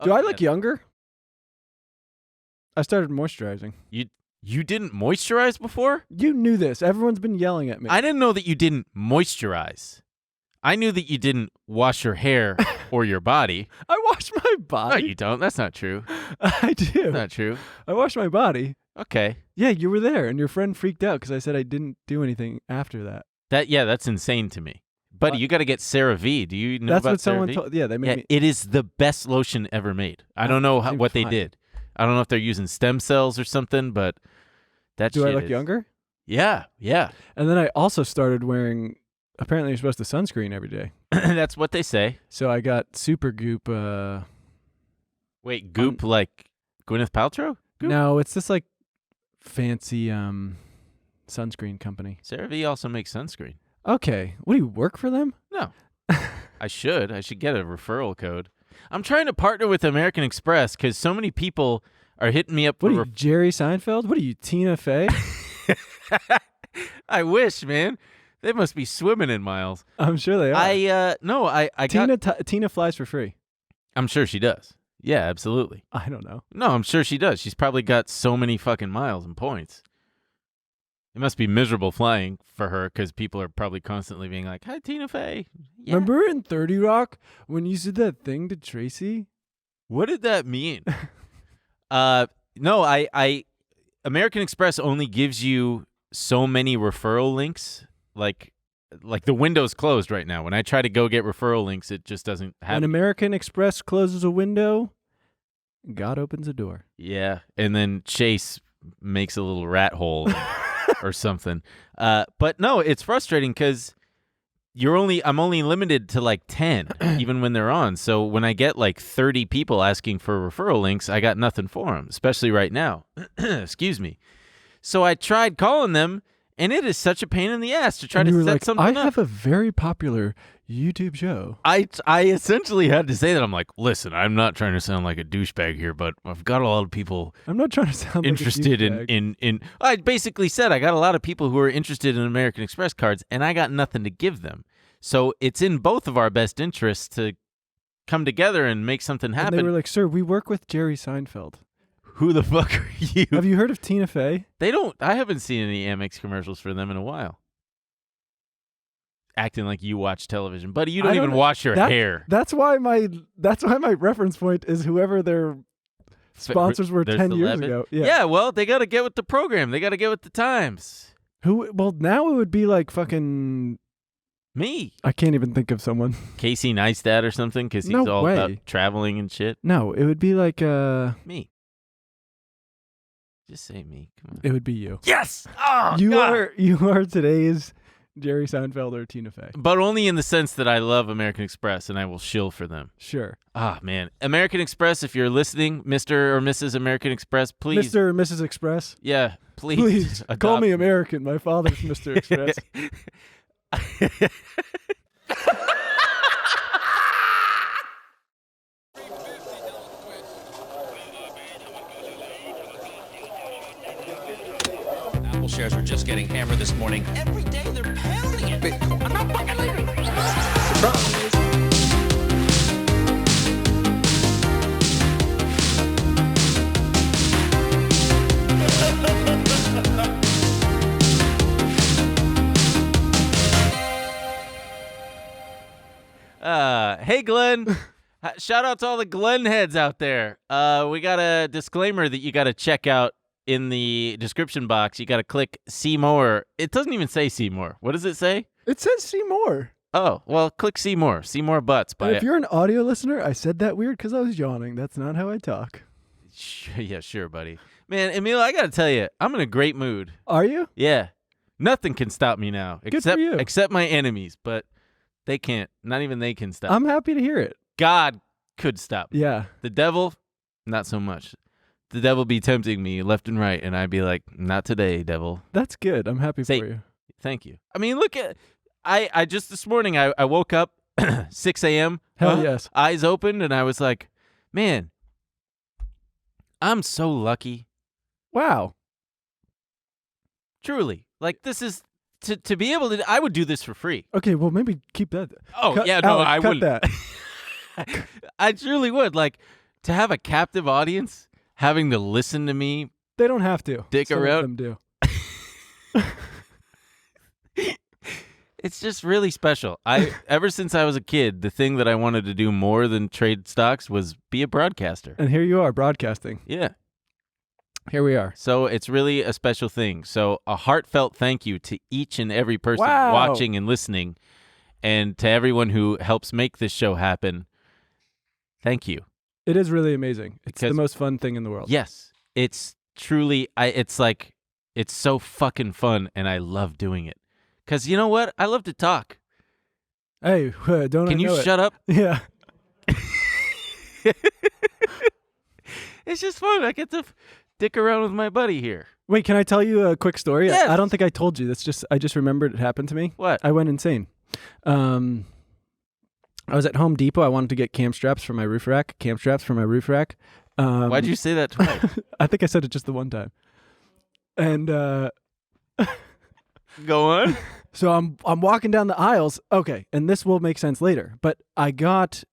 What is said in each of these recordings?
Do I look younger? I started moisturizing. You didn't moisturize before? You knew this. Everyone's been yelling at me. I didn't know that you didn't moisturize. I knew that you didn't wash your hair or your body. I wash my body. No, you don't. That's not true. I do. That's not true. I wash my body. Okay. Yeah, you were there, and your friend freaked out because I said I didn't do anything after that. That's insane to me. Buddy, you got to get CeraVe. Do you know That's about what someone CeraVe? told. Yeah, they made me. It is the best lotion ever made. I don't know what they fine. did. I don't know if they're using stem cells or something, but that Do shit I look is- younger? Yeah. And then I also started wearing. Apparently, you're supposed to sunscreen every day. That's what they say. So I got Super Goop. Wait, Goop like Gwyneth Paltrow? Goop? No, it's this like fancy sunscreen company. CeraVe also makes sunscreen. Okay, what do you work for them? No. I should get a referral code. I'm trying to partner with American Express because so many people are hitting me up for What are you, Jerry Seinfeld? What are you, Tina Fey? I wish, man. They must be swimming in miles. I'm sure they are. Tina flies for free. I'm sure she does. Yeah, absolutely. I don't know. No, I'm sure she does. She's probably got so many fucking miles and points. It must be miserable flying for her because people are probably constantly being like, "Hi, Tina Fey." Yeah. Remember in 30 Rock when you said that thing to Tracy? What did that mean? No, I American Express only gives you so many referral links. Like the window's closed right now. When I try to go get referral links, it just doesn't happen. When American Express closes a window, God opens a door. Yeah, and then Chase makes a little rat hole or something. But no, it's frustrating because I'm only limited to like 10, even when they're on. So when I get like 30 people asking for referral links, I got nothing for them, especially right now. Excuse me. So I tried calling them. And it is such a pain in the ass to try to set something up. I have a very popular YouTube show. I essentially had to say that. I'm like, listen, I'm not trying to sound like a douchebag here, but I've got a lot of people I'm not trying to sound interested like a douchebag. in I basically said I got a lot of people who are interested in American Express cards, and I got nothing to give them. So it's in both of our best interests to come together and make something happen. And they were like, sir, we work with Jerry Seinfeld. Who the fuck are you? Have you heard of Tina Fey? I haven't seen any Amex commercials for them in a while. Acting like you watch television. Buddy, you don't even wash your hair. That's why my reference point is whoever their sponsors were 10 years ago. Yeah, well, they got to get with the program. They got to get with the times. Well, now it would be like fucking... Me. I can't even think of someone. Casey Neistat or something because he's No all way. about traveling and shit. No, it would be like... Me. Just say me. Come on. It would be you. Yes! Oh, you God. are today's Jerry Seinfeld or Tina Fey. But only in the sense that I love American Express and I will shill for them. Sure. Ah, man. American Express, if you're listening, Mr. or Mrs. American Express, please. Mr. or Mrs. Express? Yeah, please. Please, call me American. My father's Mr. Express. Apple shares are just getting hammered this morning. Every day they're pounding it. I'm not fucking leaving. Surprise. Hey, Glenn. Shout out to all the Glenn heads out there. We got a disclaimer that you got to check out in the description box. You got to click see more. It doesn't even say see more. What does it say? It says see more. Oh, well, click see more. See more butts. And if you're an audio listener, I said that weird because I was yawning. That's not how I talk. Yeah, sure, buddy. Man, Emil, I got to tell you, I'm in a great mood. Are you? Yeah. Nothing can stop me now. Good for you. Except my enemies, but they can't. Not even they can stop. I'm happy to hear it. God could stop me. Yeah. The devil, not so much. The devil be tempting me left and right, and I'd be like, not today, devil. That's good. I'm happy for you. Thank you. I mean, look at, I just this morning, I woke up 6 a.m. Hell yes. Eyes open, and I was like, man, I'm so lucky. Wow. Truly. Like, this is, to be able to, I would do this for free. Okay, well, maybe keep that. Oh, yeah, no, Alex, I cut wouldn't. that. I truly would. Like, To have a captive audience having to listen to me They don't have to. dick Some around. of them do. It's just really special. Ever since I was a kid, the thing that I wanted to do more than trade stocks was be a broadcaster. And here you are broadcasting. Yeah. Here we are. So it's really a special thing. So a heartfelt thank you to each and every person Wow. watching and listening, and to everyone who helps make this show happen. Thank you. It is really amazing. It's the Because- most fun thing in the world. Yes, it's truly. It's like it's so fucking fun, and I love doing it. Because you know what? I love to talk. Hey, don't Can I you know it? shut up? Yeah. It's just fun. I get to dick around with my buddy here. Wait, can I tell you a quick story? Yes. I don't think I told you. I just remembered it happened to me. What? I went insane. I was at Home Depot. I wanted to get cam straps for my roof rack. Why'd you say that twice? I think I said it just the one time. And Go on. so I'm walking down the aisles. Okay, and this will make sense later. But I got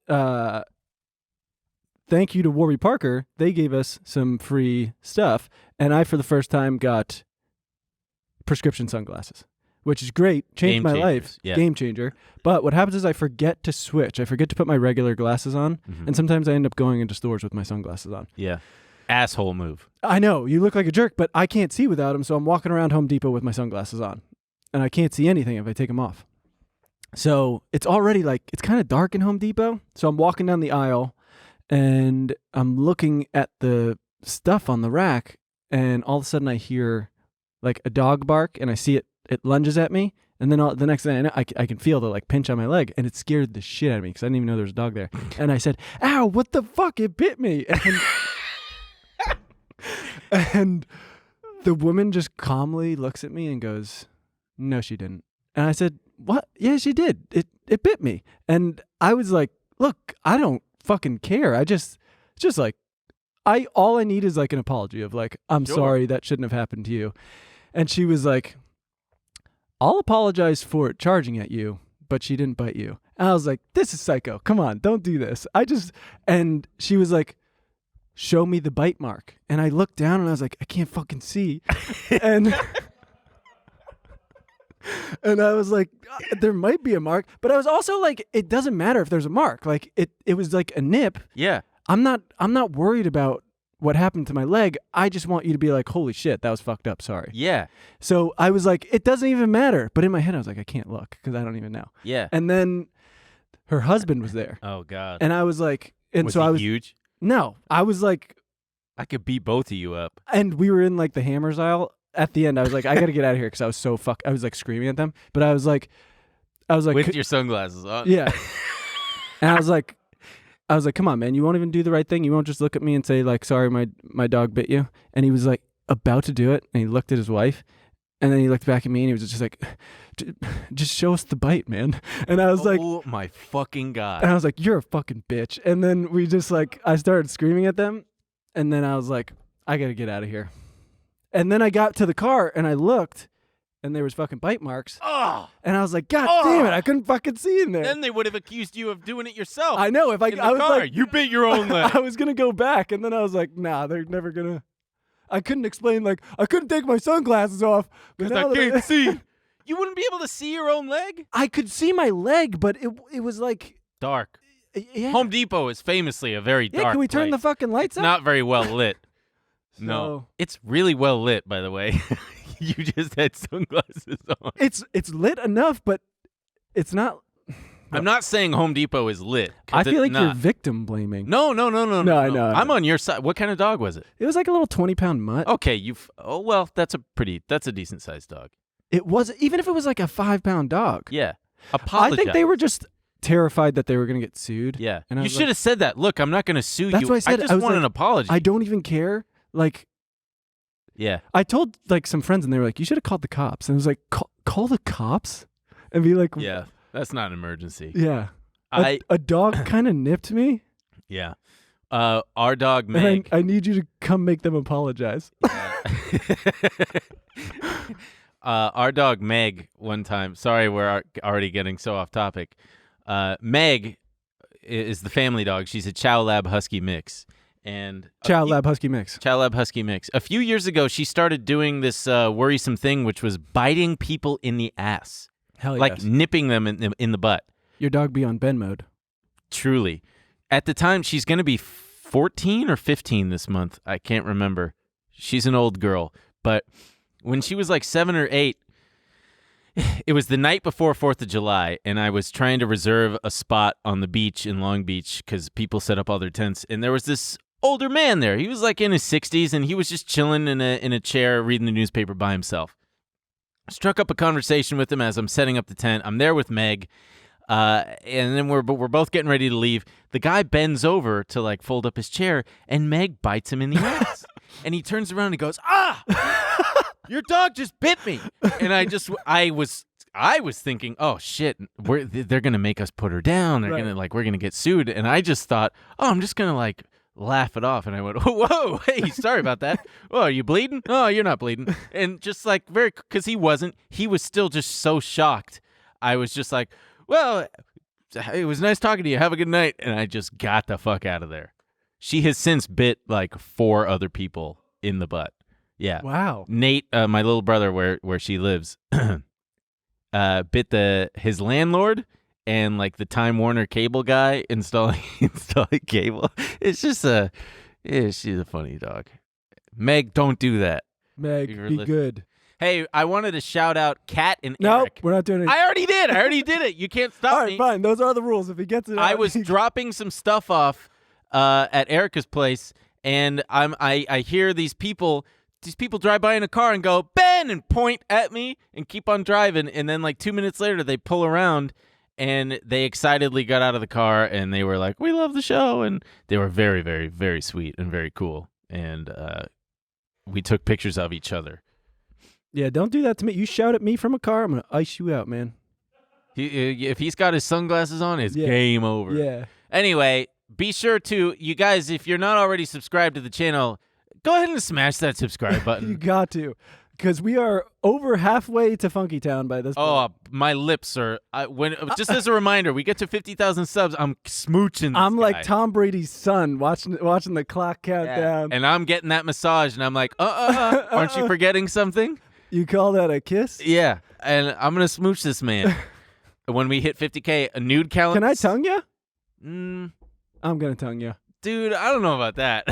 thank you to Warby Parker. They gave us some free stuff, and I for the first time got prescription sunglasses, which is great. Changed Game my life. changers, yeah. Game changer. But what happens is I forget to switch. I forget to put my regular glasses on, and sometimes I end up going into stores with my sunglasses on. Yeah. Asshole move. I know, you look like a jerk, but I can't see without them, so I'm walking around Home Depot with my sunglasses on. And I can't see anything if I take them off. So it's already it's kind of dark in Home Depot. So I'm walking down the aisle, and I'm looking at the stuff on the rack, and all of a sudden I hear like a dog bark, and I see it lunges at me, and then the next thing I know, I can feel the pinch on my leg, and it scared the shit out of me because I didn't even know there was a dog there. And I said, "Ow, what the fuck? It bit me." And the woman just calmly looks at me and goes, "No, she didn't." And I said, "What? Yeah, she did. It bit me." And I was like, "Look, I don't fucking care. All I need is an apology of I'm Sure. sorry, that shouldn't have happened to you." And she was like, "I'll apologize for it charging at you, but she didn't bite you." And I was like, "This is psycho. Come on, don't do this." And she was like, "Show me the bite mark." And I looked down and I was like, "I can't fucking see." And and I was like, "There might be a mark," but I was also like, "It doesn't matter if there's a mark. It was like a nip. Yeah. I'm not worried about what happened to my leg. I just want you to be like, holy shit, that was fucked up. Sorry." Yeah. So I was like, it doesn't even matter. But in my head, I was like, I can't look because I don't even know. Yeah. And then her husband was there. Oh God. And I was like, and was so he I was, huge? no, I was like, I could beat both of you up. and we were in the hammers aisle. At the end, I was like, I got to get out of here because I was so I was screaming at them. But I was like, With your sunglasses on. yeah. And I was like, come on, man, you won't even do the right thing. You won't just look at me and say sorry, my dog bit you. And he was about to do it, and he looked at his wife, and then he looked back at me, and he was just like, just show us the bite, man. And I was like, Oh my fucking God. and I was like, you're a fucking bitch. And then we just I started screaming at them, and then I was like, I got to get out of here. And then I got to the car, and I looked, and there was fucking bite marks. Oh. And I was like, God damn it, I couldn't fucking see in there. Then they would have accused you of doing it yourself. I know. If I in the was car. like, You bit your own leg. I was gonna go back, and then I was like, nah, they're never gonna. I couldn't explain I couldn't take my sunglasses off Because now I that can't see. You wouldn't be able to see your own leg? I could see my leg, but it was Dark. yeah. Home Depot is famously a very Yeah, dark can we turn the place. fucking lights It's up? not very well lit. So, No. It's really well lit, by the way. You just had sunglasses on. It's lit enough, but it's not. I'm not saying Home Depot is lit. 'cause I feel it's like you're not. victim blaming. No. No, I know, I I'm know. on your side. What kind of dog was it? It was like a little 20-pound mutt. Okay, oh well, that's a decent sized dog. It was, even if it was like a 5-pound dog. Yeah. I Apologize. think they were just terrified that they were gonna get sued. Yeah. And I You was should like, have said that. Look, I'm not going to sue That's you. what I said. just I was want like, an apology. I don't even care. Yeah. I told some friends, and they were like, "You should have called the cops." And I was like, "Call the cops?" And be like, Yeah. That's not an emergency. yeah." I A dog kind of nipped me, yeah. Our dog and Meg. I need you to come make them apologize. Our dog Meg one time. Sorry, we're already getting so off topic. Meg is the family dog. She's a Chow Lab Husky mix. And Chow Lab Husky mix. Chow Lab Husky mix. A few years ago, she started doing this worrisome thing, which was biting people in the ass. Hell yes. Like nipping them in the butt. Your dog be on Ben mode. Truly. At the time, she's going to be 14 or 15 this month. I can't remember. She's an old girl. But when she was like 7 or 8, it was the night before 4th of July, and I was trying to reserve a spot on the beach in Long Beach because people set up all their tents, and there was this older man there. He was like in his 60s, and he was just chilling in a chair reading the newspaper by himself. I struck up a conversation with him as I'm setting up the tent. I'm there with Meg, and then we're both getting ready to leave. The guy bends over to like fold up his chair, and Meg bites him in the ass. And he turns around and goes, "Ah, your dog just bit me." And I was thinking, oh shit, they're gonna make us put her down. They're gonna we're gonna get sued. And I just thought, oh, I'm just gonna like laugh it off. And I went, whoa, hey, sorry about that. Oh, are you bleeding? Oh, you're not bleeding. And just like because he was still just so shocked. I was just like, well, it was nice talking to you. Have a good night. And I just got the fuck out of there. She has since bit like 4 other people in the butt. Yeah. Wow. Nate, my little brother, where she lives, bit his landlord and like the Time Warner cable guy installing cable. It's just she's a funny dog. Meg, don't do that. Meg, be good. Hey, I wanted to shout out Kat and Nope, Eric. we're not doing it. I already did it. You can't stop All right, me. fine. Those are the rules. If he gets it out, I was dropping some stuff off at Erica's place, and I hear these people drive by in a car and go, "Ben," and point at me and keep on driving. And then like 2 minutes later, they pull around and they excitedly got out of the car and they were like, "We love the show." And they were very, very, very sweet and very cool. And we took pictures of each other. Yeah, don't do that to me. You shout at me from a car, I'm going to ice you out, man. If he's got his sunglasses on, it's game over. Yeah. Anyway, be sure to, you guys, if you're not already subscribed to the channel, go ahead and smash that subscribe button. You got to, because we are over halfway to Funky Town by this point. Oh, my lips are, just as a reminder, we get to 50,000 subs, I'm smooching this I'm guy. like Tom Brady's son watching the clock count down. And I'm getting that massage, and I'm like, aren't you forgetting something? You call that a kiss? Yeah, and I'm going to smooch this man. When we hit 50K, a nude calendar. Can I tongue you? I'm going to tongue you. Dude, I don't know about that.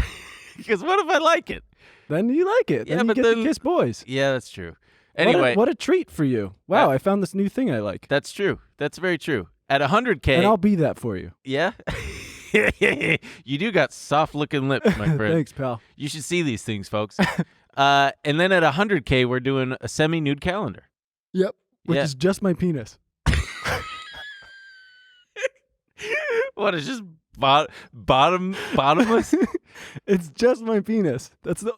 Because what if I like it? Then you like it. Yeah, then you get to kiss boys. Yeah, that's true. Anyway. What a treat for you. Wow, I found this new thing I like. That's true. That's very true. At 100K. And I'll be that for you. Yeah? You do got soft-looking lips, my friend. Thanks, pal. You should see these things, folks. And then at 100K, we're doing a semi-nude calendar. Yep. Which is just my penis. What, it's just bottomless? It's just my penis.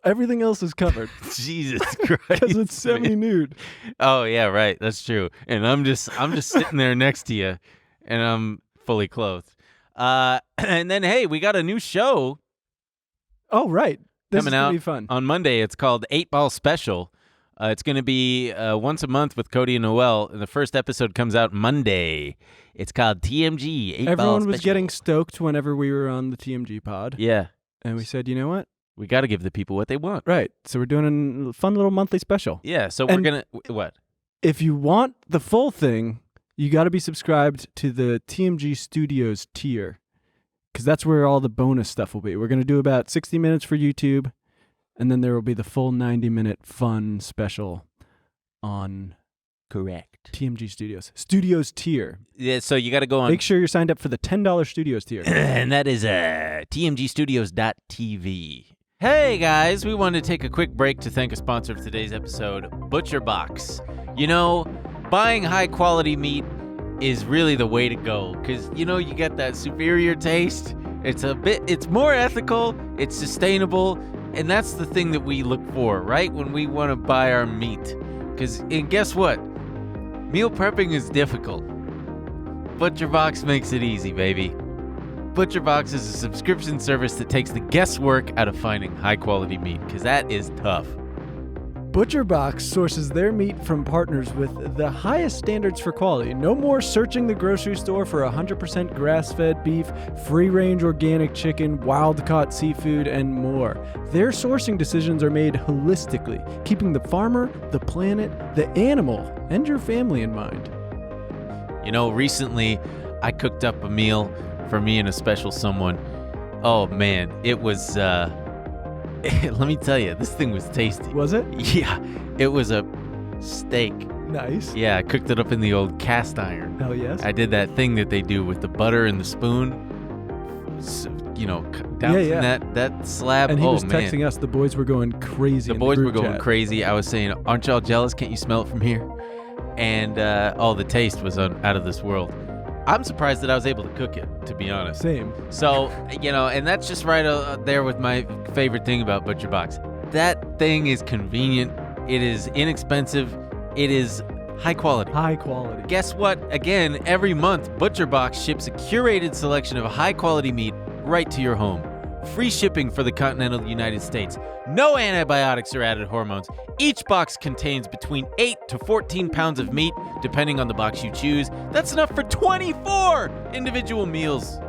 Everything else is covered. Jesus Christ. Because it's semi-nude. Oh, yeah, right. That's true. And I'm just sitting there next to you, and I'm fully clothed. And then, hey, we got a new show. Oh, right. This coming is out gonna be fun. On Monday. It's called 8-Ball Special. It's going to be once a month with Cody and Noel. And the first episode comes out Monday. It's called TMG 8-Ball Everyone was Special. getting stoked whenever we were on the TMG pod. Yeah. And we said, you know what? We got to give the people what they want. Right. So we're doing a fun little monthly special. Yeah. So we're going to, what? If you want the full thing, you got to be subscribed to the TMG Studios tier. Because that's where all the bonus stuff will be. We're going to do about 60 minutes for YouTube. And then there will be the full 90-minute fun special on TMG Studios. Studios tier. Yeah, so you got to go on. Make sure you're signed up for the $10 Studios tier. And that is tmgstudios.tv. Hey, guys. We wanted to take a quick break to thank a sponsor of today's episode, ButcherBox. You know, buying high-quality meat is really the way to go. Because, you know, you get that superior taste. It's more ethical. It's sustainable. And that's the thing that we look for, right? When we want to buy our meat. And guess what? Meal prepping is difficult. ButcherBox makes it easy, baby. ButcherBox is a subscription service that takes the guesswork out of finding high-quality meat, because that is tough. ButcherBox sources their meat from partners with the highest standards for quality. No more searching the grocery store for 100% grass-fed beef, free-range organic chicken, wild-caught seafood, and more. Their sourcing decisions are made holistically, keeping the farmer, the planet, the animal, and your family in mind. You know, recently I cooked up a meal for me and a special someone. Oh, man, it was... let me tell you, this thing was tasty. Was it? Yeah, it was a steak. Nice. Yeah, I cooked it up in the old cast iron. Hell yes. I did that thing that they do with the butter and the spoon. You know, dousing that slab. And he was man. texting us. The boys were going crazy. The boys were going crazy. I was saying, aren't y'all jealous? Can't you smell it from here? And the taste was out of this world. I'm surprised that I was able to cook it, to be honest. Same. So, you know, and that's just right there with my favorite thing about ButcherBox. That thing is convenient. It is inexpensive. It is high quality. High quality. Guess what? Again, every month, ButcherBox ships a curated selection of high quality meat right to your home. Free shipping for the continental United States. No antibiotics or added hormones. Each box contains between 8 to 14 pounds of meat, depending on the box you choose. That's enough for 24 individual meals.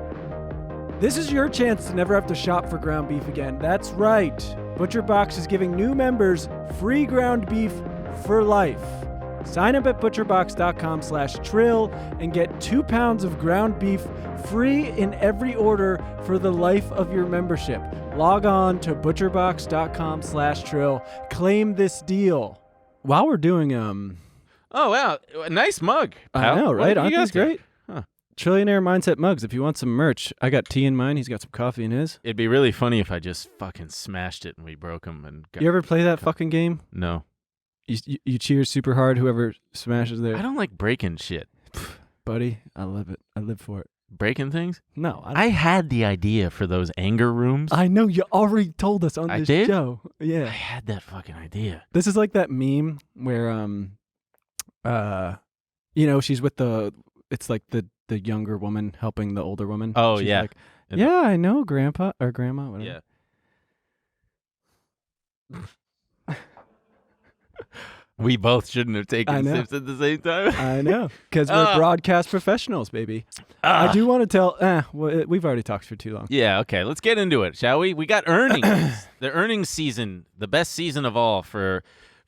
This is your chance to never have to shop for ground beef again. That's right. ButcherBox is giving new members free ground beef for life. Sign up at butcherbox.com/trill and get 2 pounds of ground beef free in every order for the life of your membership. Log on to butcherbox.com/trill. Claim this deal. While we're doing Oh, wow. Nice mug, pal. I know, right? Aren't these great? Huh. Trillionaire Mindset mugs. If you want some merch, I got tea in mine. He's got some coffee in his. It'd be really funny if I just fucking smashed it and we broke them. You ever play that fucking game? No. You cheer super hard, whoever smashes there. I don't like breaking shit. Buddy, I love it. I live for it. Breaking things? No. I had the idea for those anger rooms. I know, you already told us on this did? show. Yeah. I had that fucking idea. This is like that meme where, you know, she's with it's like the younger woman helping the older woman. Oh, She's yeah. like, yeah, I know, grandpa or grandma, whatever. Yeah. We both shouldn't have taken sips at the same time. I know, because we're broadcast professionals, baby. I do want to tell, we've already talked for too long. Yeah, okay, let's get into it, shall we? We got earnings. The earnings season, the best season of all for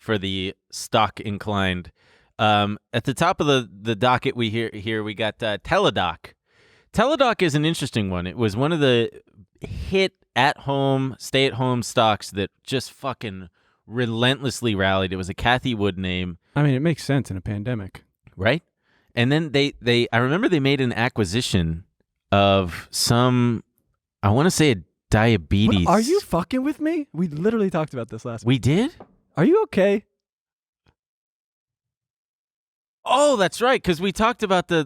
the stock inclined. At the top of the docket we we got Teledoc. Teledoc is an interesting one. It was one of the hit at-home, stay-at-home stocks that just fucking relentlessly rallied. It was a Cathie Wood name. I mean, it makes sense in a pandemic. Right? And then I remember they made an acquisition of some, I want to say a diabetes. What, are you fucking with me? We literally talked about this last week. We did? Are you okay? Oh, that's right, because we talked about the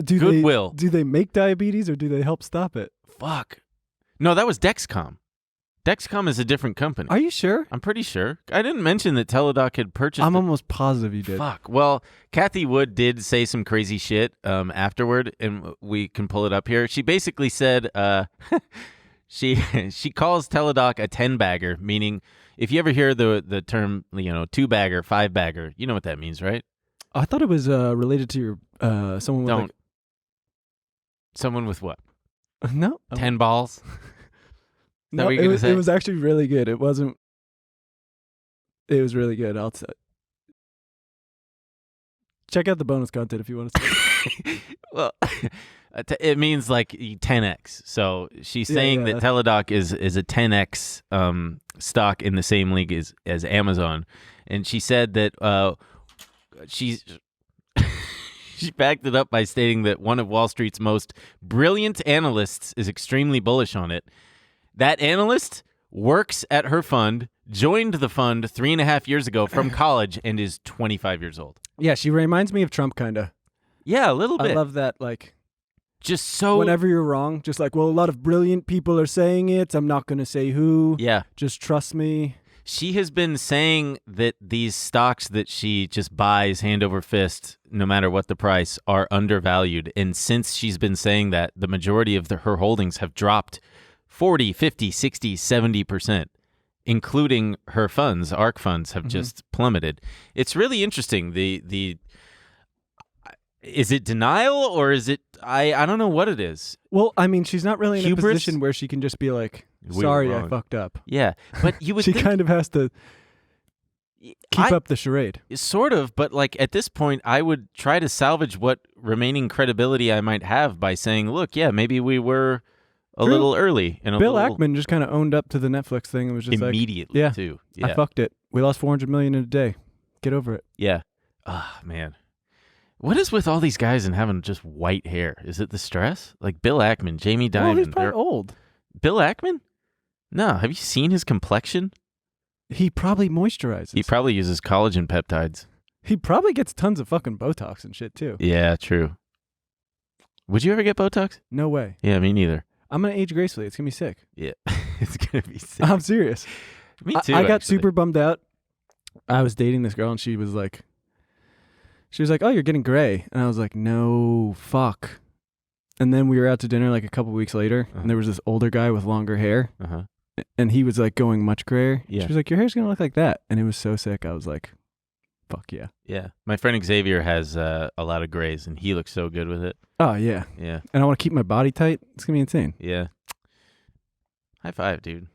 Goodwill. Do they make diabetes or do they help stop it? Fuck. No, that was Dexcom. Dexcom is a different company. Are you sure? I'm pretty sure. I didn't mention that Teledoc had purchased I'm almost positive you did. Fuck. Well, Cathie Wood did say some crazy shit afterward, and we can pull it up here. She basically said she calls Teledoc a 10-bagger, meaning if you ever hear the term, 2-bagger, 5-bagger, you know what that means, right? I thought it was related to your someone with Someone with what? No. 10 balls? No, it was actually really good. It was really good. I'll check out the bonus content if you want to see. Well, it means like 10x. So she's saying that Teledoc is a 10x stock in the same league as Amazon, and she said that she backed it up by stating that one of Wall Street's most brilliant analysts is extremely bullish on it. That analyst works at her fund, joined the fund 3.5 years ago from college, and is 25 years old. Yeah, she reminds me of Trump, kind of. Yeah, a little bit. I love that, like... Just so... Whenever you're wrong, just like, well, a lot of brilliant people are saying it. I'm not going to say who. Yeah. Just trust me. She has been saying that these stocks that she just buys hand over fist, no matter what the price, are undervalued. And since she's been saying that, the majority of her holdings have dropped 40, 50, 60, 70%. including her funds, ARK funds, have just plummeted. It's really interesting. The is it denial or is it I don't know what it is. Well, I mean, she's not really in Hubris? a position where she can just be like, We were sorry, I wrong. fucked up. Yeah, but you would She think, kind of has to keep I- up the charade. sort of, but like at this point, I would try to salvage what remaining credibility I might have by saying, look, yeah, maybe we were a True. little early and a Bill little Ackman just kind of owned up to the Netflix thing and was just immediately yeah, too. like, I fucked it. We lost $400 million in a day. Get over it. Yeah. Ah, man. What is with all these guys and having just white hair? Is it the stress? Like Bill Ackman, Jamie Well, Dimon. he's probably they're- old. Bill Ackman? No. Have you seen his complexion? He probably moisturizes. He probably uses collagen peptides. He probably gets tons of fucking Botox and shit too. Yeah, true. Would you ever get Botox? No way. Yeah, me neither. I'm gonna age gracefully. It's gonna be sick. Yeah. It's going to be sick. I'm serious. Me too, I got actually. super bummed out. I was dating this girl and she was like, oh, you're getting gray. And I was like, no, fuck. And then we were out to dinner like a couple weeks later and there was this older guy with longer hair Uh-huh. and he was like going much grayer. Yeah. She was like, your hair's going to look like that. And it was so sick. I was like, fuck yeah. Yeah. My friend Xavier has a lot of grays, and he looks so good with it. Oh, yeah. Yeah. And I want to keep my body tight. It's going to be insane. Yeah. High five, dude.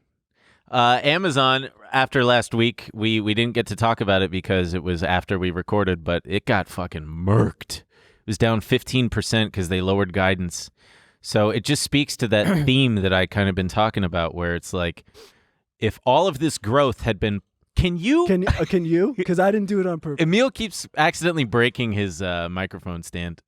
Amazon, after last week, we didn't get to talk about it because it was after we recorded, but it got fucking murked. It was down 15% because they lowered guidance. So it just speaks to that theme that I kind of been talking about, where it's like, if all of this growth had been, can you? Can you? Because I didn't do it on purpose. Emil keeps accidentally breaking his microphone stand.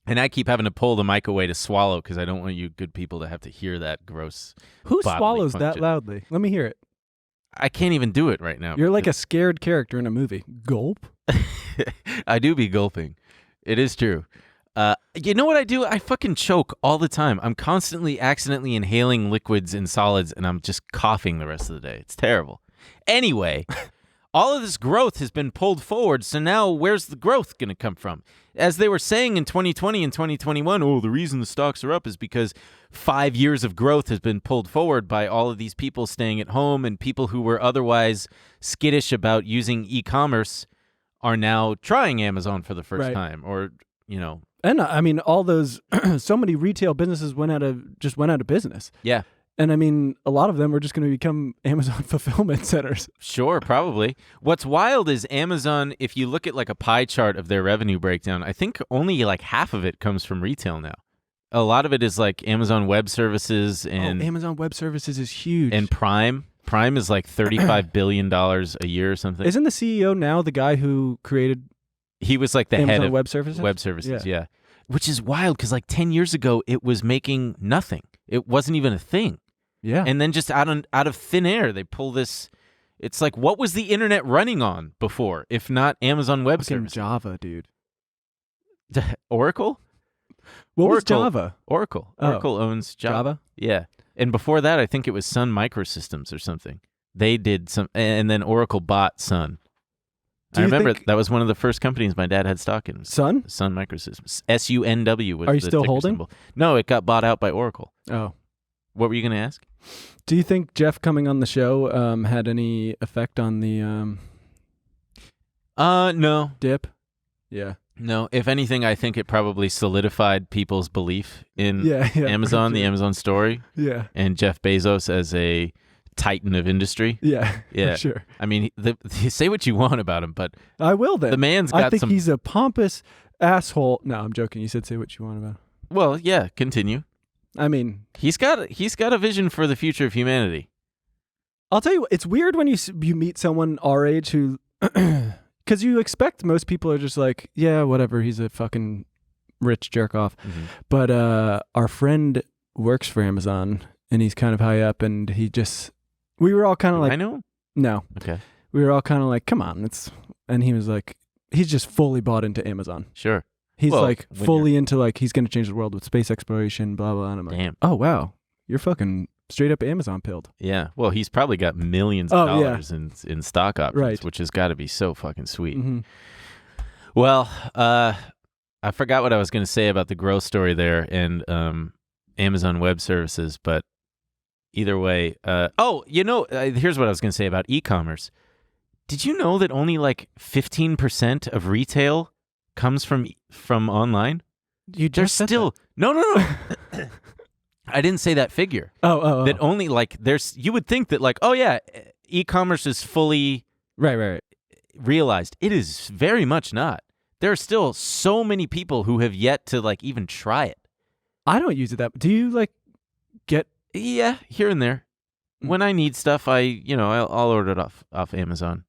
And I keep having to pull the mic away to swallow because I don't want you good people to have to hear that gross. Who bodily swallows that function. loudly? Let me hear it. I can't even do it right now. You're like a scared character in a movie. Gulp. I do be gulping. It is true. You know what I do? I fucking choke all the time. I'm constantly accidentally inhaling liquids and solids, and I'm just coughing the rest of the day. It's terrible. Anyway, all of this growth has been pulled forward, so now where's the growth going to come from? As they were saying in 2020 and 2021, the reason the stocks are up is because 5 years of growth has been pulled forward by all of these people staying at home, and people who were otherwise skittish about using e-commerce are now trying Amazon for the first Right. time, or, And I mean, all those, so many retail businesses went out of business. Yeah. And I mean, a lot of them are just going to become Amazon fulfillment centers. Sure, probably. What's wild is Amazon, if you look at like a pie chart of their revenue breakdown, I think only like half of it comes from retail now. A lot of it is like Amazon Web Services and Amazon Web Services is huge. and Prime. Prime is like $35 billion a year or something. Isn't the CEO now the guy who created He was like the Amazon head of Web Services? Web Services, yeah. Which is wild because like 10 years ago, it was making nothing. It wasn't even a thing. Yeah. And then just out of thin air, they pull this. It's like, what was the internet running on before, if not Amazon Web Fucking Services? Java, dude. Oracle? What was Oracle. Java? Oracle. Oh. Oracle owns Java. Java? Yeah. And before that, I think it was Sun Microsystems or something. They did some, and then Oracle bought Sun. Do I you remember think- that was one of the first companies my dad had stock in. Sun? Sun Microsystems. SUNW was Are you the still ticker holding? symbol. No, it got bought out by Oracle. Oh. What were you going to ask? Do you think Jeff coming on the show had any effect on the No. dip? Yeah. No. If anything, I think it probably solidified people's belief in Yeah. Amazon, for the sure. Amazon story, Yeah. and Jeff Bezos as a titan of industry. Yeah. Yeah. For sure. I mean, say what you want about him, but I will then. the man's got I think some. he's a pompous asshole. No, I'm joking. You said say what you want about him. Well, yeah. Continue. I mean, He's got a vision for the future of humanity. I'll tell you what, it's weird when you meet someone our age who, because you expect most people are just like, yeah, whatever, he's a fucking rich jerk off. Mm-hmm. But our friend works for Amazon and he's kind of high up and we were all kind of like, I know. no, Okay. we were all kind of like, come on, and he was like, he's just fully bought into Amazon. Sure. He's Well, like when fully into like, he's going to change the world with space exploration, blah, blah. And I'm like, Damn. oh, wow, you're fucking straight up Amazon pilled. Yeah. Well, he's probably got millions of Oh, yeah. dollars in stock options, Right. which has got to be so fucking sweet. Mm-hmm. Well, I forgot what I was going to say about the growth story there and Amazon Web Services, but Either way. Here's what I was going to say about e-commerce. Did you know that only like 15% of retail comes from online? There's still no. I didn't say that figure. Oh. That only like you would think that like, oh yeah, e-commerce is fully Right. realized. It is very much not. There are still so many people who have yet to like even try it. I don't use it that. Do you like get? Yeah, here and there. When I need stuff, I'll order it off Amazon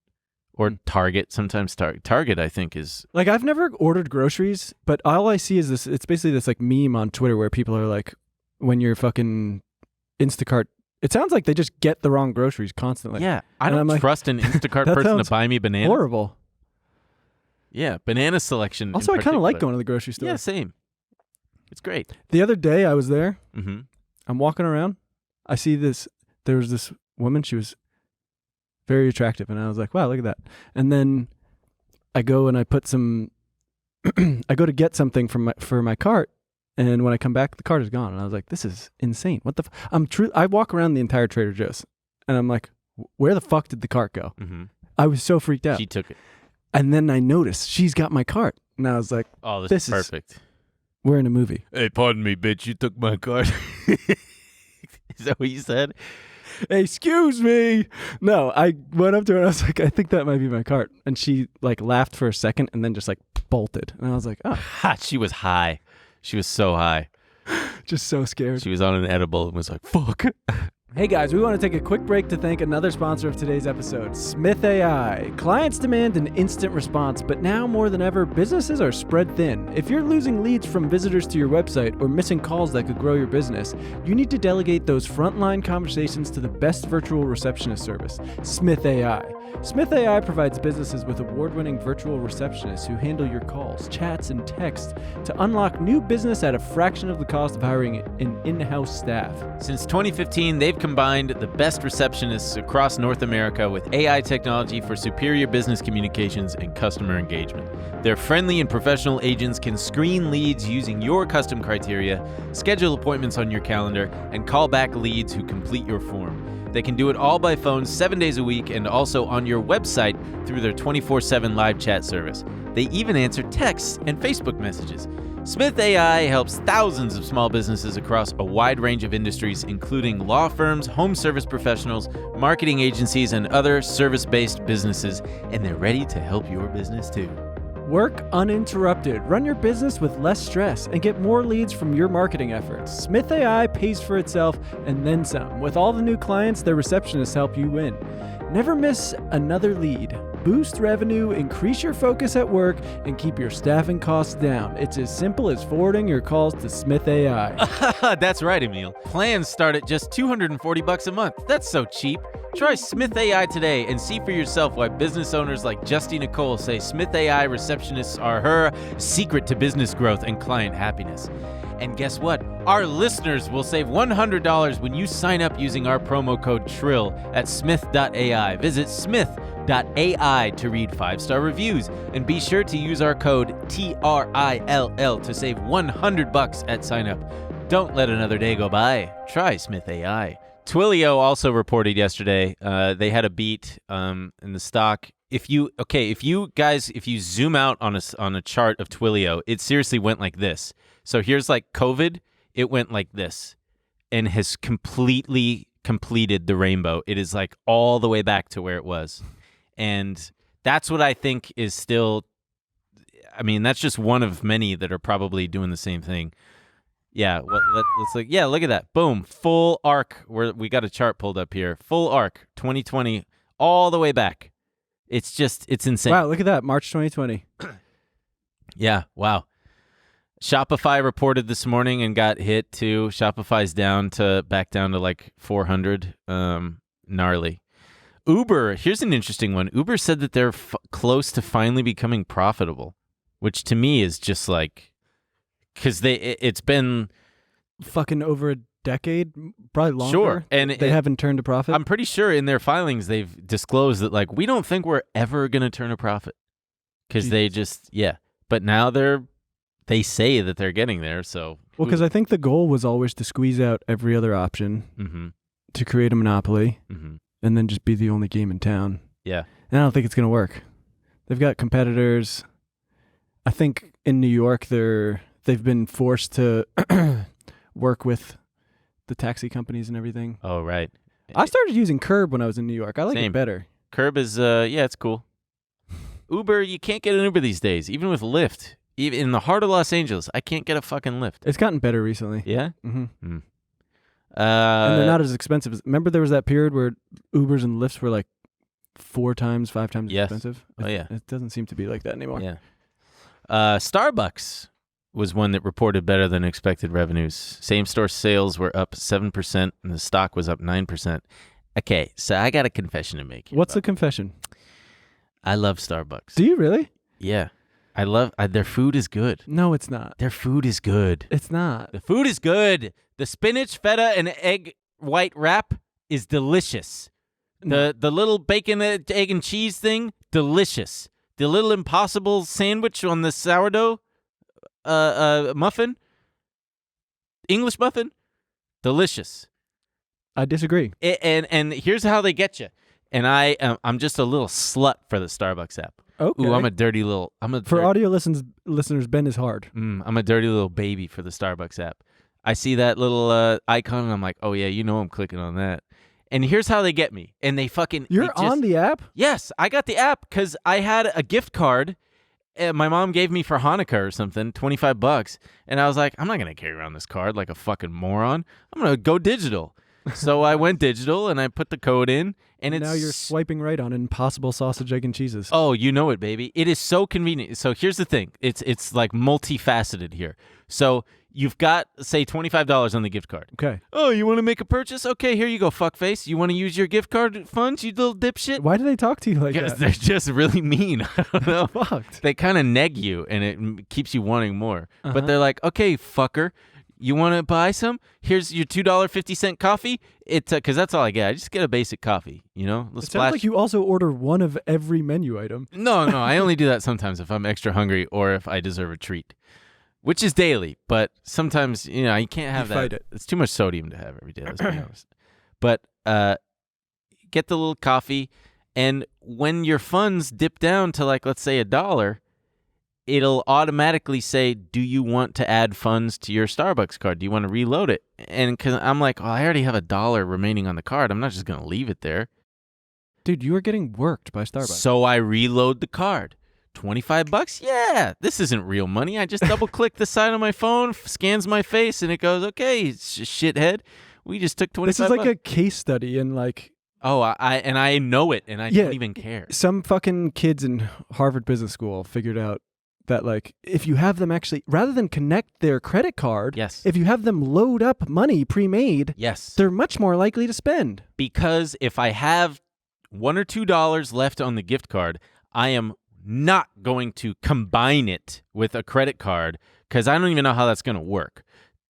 or Target. Sometimes Target, I think, is Like, I've never ordered groceries, but all I see is this. It's basically this like meme on Twitter where people are like, when you're fucking Instacart, it sounds like they just get the wrong groceries constantly. yeah. I And don't I'm like, trust an Instacart that person to sounds buy me bananas. Horrible. Yeah, banana selection. Also, I kind of like going to the grocery store. Yeah, same. It's great. The other day I was there. Mm-hmm. I'm walking around. I see this. There was this woman. She was very attractive, and I was like, "Wow, look at that!" And then I go and I put some. I go to get something for my cart, and when I come back, the cart is gone. And I was like, "This is insane! What the?" I walk around the entire Trader Joe's, and I'm like, "Where the fuck did the cart go?" Mm-hmm. I was so freaked out. She took it. And then I noticed she's got my cart, and I was like, Oh, This is is- perfect. "We're in a movie." Hey, pardon me, bitch. You took my card. Is that what you said? Excuse me. No, I went up to her and I was like, I think that might be my cart. And she like laughed for a second and then just like bolted. And I was like, oh, She was high. She was so high. just so scared. She was on an edible and was like, fuck. Hey guys, we want to take a quick break to thank another sponsor of today's episode, Smith AI. Clients demand an instant response, but now more than ever, businesses are spread thin. If you're losing leads from visitors to your website or missing calls that could grow your business, you need to delegate those frontline conversations to the best virtual receptionist service, Smith AI. Smith AI provides businesses with award-winning virtual receptionists who handle your calls, chats, and texts to unlock new business at a fraction of the cost of hiring an in-house staff. Since 2015, they've combined the best receptionists across North America with AI technology for superior business communications and customer engagement. Their friendly and professional agents can screen leads using your custom criteria, schedule appointments on your calendar, and call back leads who complete your form. They can do it all by phone 7 days a week and also on your website through their 24/7 live chat service. They even answer texts and Facebook messages. Smith AI helps thousands of small businesses across a wide range of industries, including law firms, home service professionals, marketing agencies, and other service-based businesses, and they're ready to help your business too. Work uninterrupted. Run your business with less stress and get more leads from your marketing efforts. Smith AI pays for itself and then some. With all the new clients, their receptionists help you win. Never miss another lead. Boost revenue, increase your focus at work, and keep your staffing costs down. It's as simple as forwarding your calls to Smith AI. That's right, Emil. Plans start at just $240 a month. That's so cheap. Try Smith AI today and see for yourself why business owners like Justy Nicole say Smith AI receptionists are her secret to business growth and client happiness. And guess what? Our listeners will save $100 when you sign up using our promo code TRILL at smith.ai. Visit smith.ai to read 5-star reviews, and be sure to use our code TRILL to save $100 at sign up. Don't let another day go by. Try Smith AI. Twilio also reported yesterday they had a beat in the stock. If you zoom out on a chart of Twilio, it seriously went like this. So here's like COVID, it went like this and has completely completed the rainbow. It is like all the way back to where it was. And that's what I think is still, I mean, that's just one of many that are probably doing the same thing. Yeah, let's look. Yeah, look at that. Boom, full arc. We got a chart pulled up here. Full arc, 2020, all the way back. It's insane. Wow, look at that, March 2020. Yeah, wow. Shopify reported this morning and got hit too. Shopify's back down to like 400. Gnarly. Uber, here's an interesting one. Uber said that they're close to finally becoming profitable, which to me is just like, because it's been fucking over a decade, probably longer. Sure, and they haven't turned a profit. I'm pretty sure in their filings they've disclosed that like we don't think we're ever going to turn a profit because they just But now they say that they're getting there. So well, because I think the goal was always to squeeze out every other option. Mm-hmm. to create a monopoly Mm-hmm. and then just be the only game in town. Yeah. And I don't think it's going to work. They've got competitors. I think in New York they've been forced to work with the taxi companies and everything. Oh, right. I started using Curb when I was in New York. I like Same. it better. Curb is, it's cool. Uber, you can't get an Uber these days, even with Lyft. Even in the heart of Los Angeles, I can't get a fucking Lyft. It's gotten better recently. Yeah? Mm-hmm. Mm. And they're not as expensive. Remember there was that period where Ubers and Lyfts were like 4 times, 5 times Yes. expensive? Oh, yeah. It doesn't seem to be like that anymore. Yeah. Starbucks was one that reported better than expected revenues. Same-store sales were up 7%, and the stock was up 9%. Okay, so I got a confession to make here. What's the confession? I love Starbucks. Do you really? Yeah. I love their food is good. No, it's not. Their food is good. It's not. The food is good. The spinach, feta, and egg white wrap is delicious. The little bacon, egg, and cheese thing, delicious. The little Impossible sandwich on the sourdough muffin, English muffin, delicious. I disagree. And here's how they get you. And I'm just a little slut for the Starbucks app. Okay. Ooh, I'm a dirty little. For audio listeners, Ben is hard. I'm a dirty little baby for the Starbucks app. I see that little icon, and I'm like, oh yeah, I'm clicking on that. And here's how they get me. And they fucking. You're on the app? Yes, I got the app because I had a gift card. My mom gave me for Hanukkah or something, $25, and I was like, I'm not gonna carry around this card like a fucking moron. I'm gonna go digital. So I went digital and I put the code in, and now you're swiping right on Impossible sausage, egg, and cheeses. Oh, you know it, baby. It is so convenient. So here's the thing. It's like multifaceted here. So you've got, say, $25 on the gift card. Okay. Oh, you want to make a purchase? Okay, here you go, fuckface. You want to use your gift card funds, you little dipshit? Why do they talk to you like Because that? they're just really mean. I don't know. Fucked. They kind of neg you, and it keeps you wanting more. But they're like, okay, fucker. You want to buy some? Here's your $2.50 coffee. Because that's all I get. I just get a basic coffee, It sounds like you also order one of every menu item. No. I only do that sometimes if I'm extra hungry or if I deserve a treat, which is daily. But sometimes, you can't have that. Fight it. It's too much sodium to have every day, let's be honest. But get the little coffee, and when your funds dip down to, like, let's say $1, it'll automatically say, do you want to add funds to your Starbucks card? Do you want to reload it? And because I'm like, I already have $1 remaining on the card. I'm not just going to leave it there. Dude, you are getting worked by Starbucks. So I reload the card. $25? Yeah, this isn't real money. I just double-click the side of my phone, scans my face, and it goes, okay, shithead, we just took $25. This is like a case study in like... Oh, I know it, and I don't even care. Some fucking kids in Harvard Business School figured out that, like, if you have them actually, rather than connect their credit card, Yes. if you have them load up money pre-made, Yes. they're much more likely to spend. Because if I have $1 or $2 left on the gift card, I am not going to combine it with a credit card because I don't even know how that's going to work.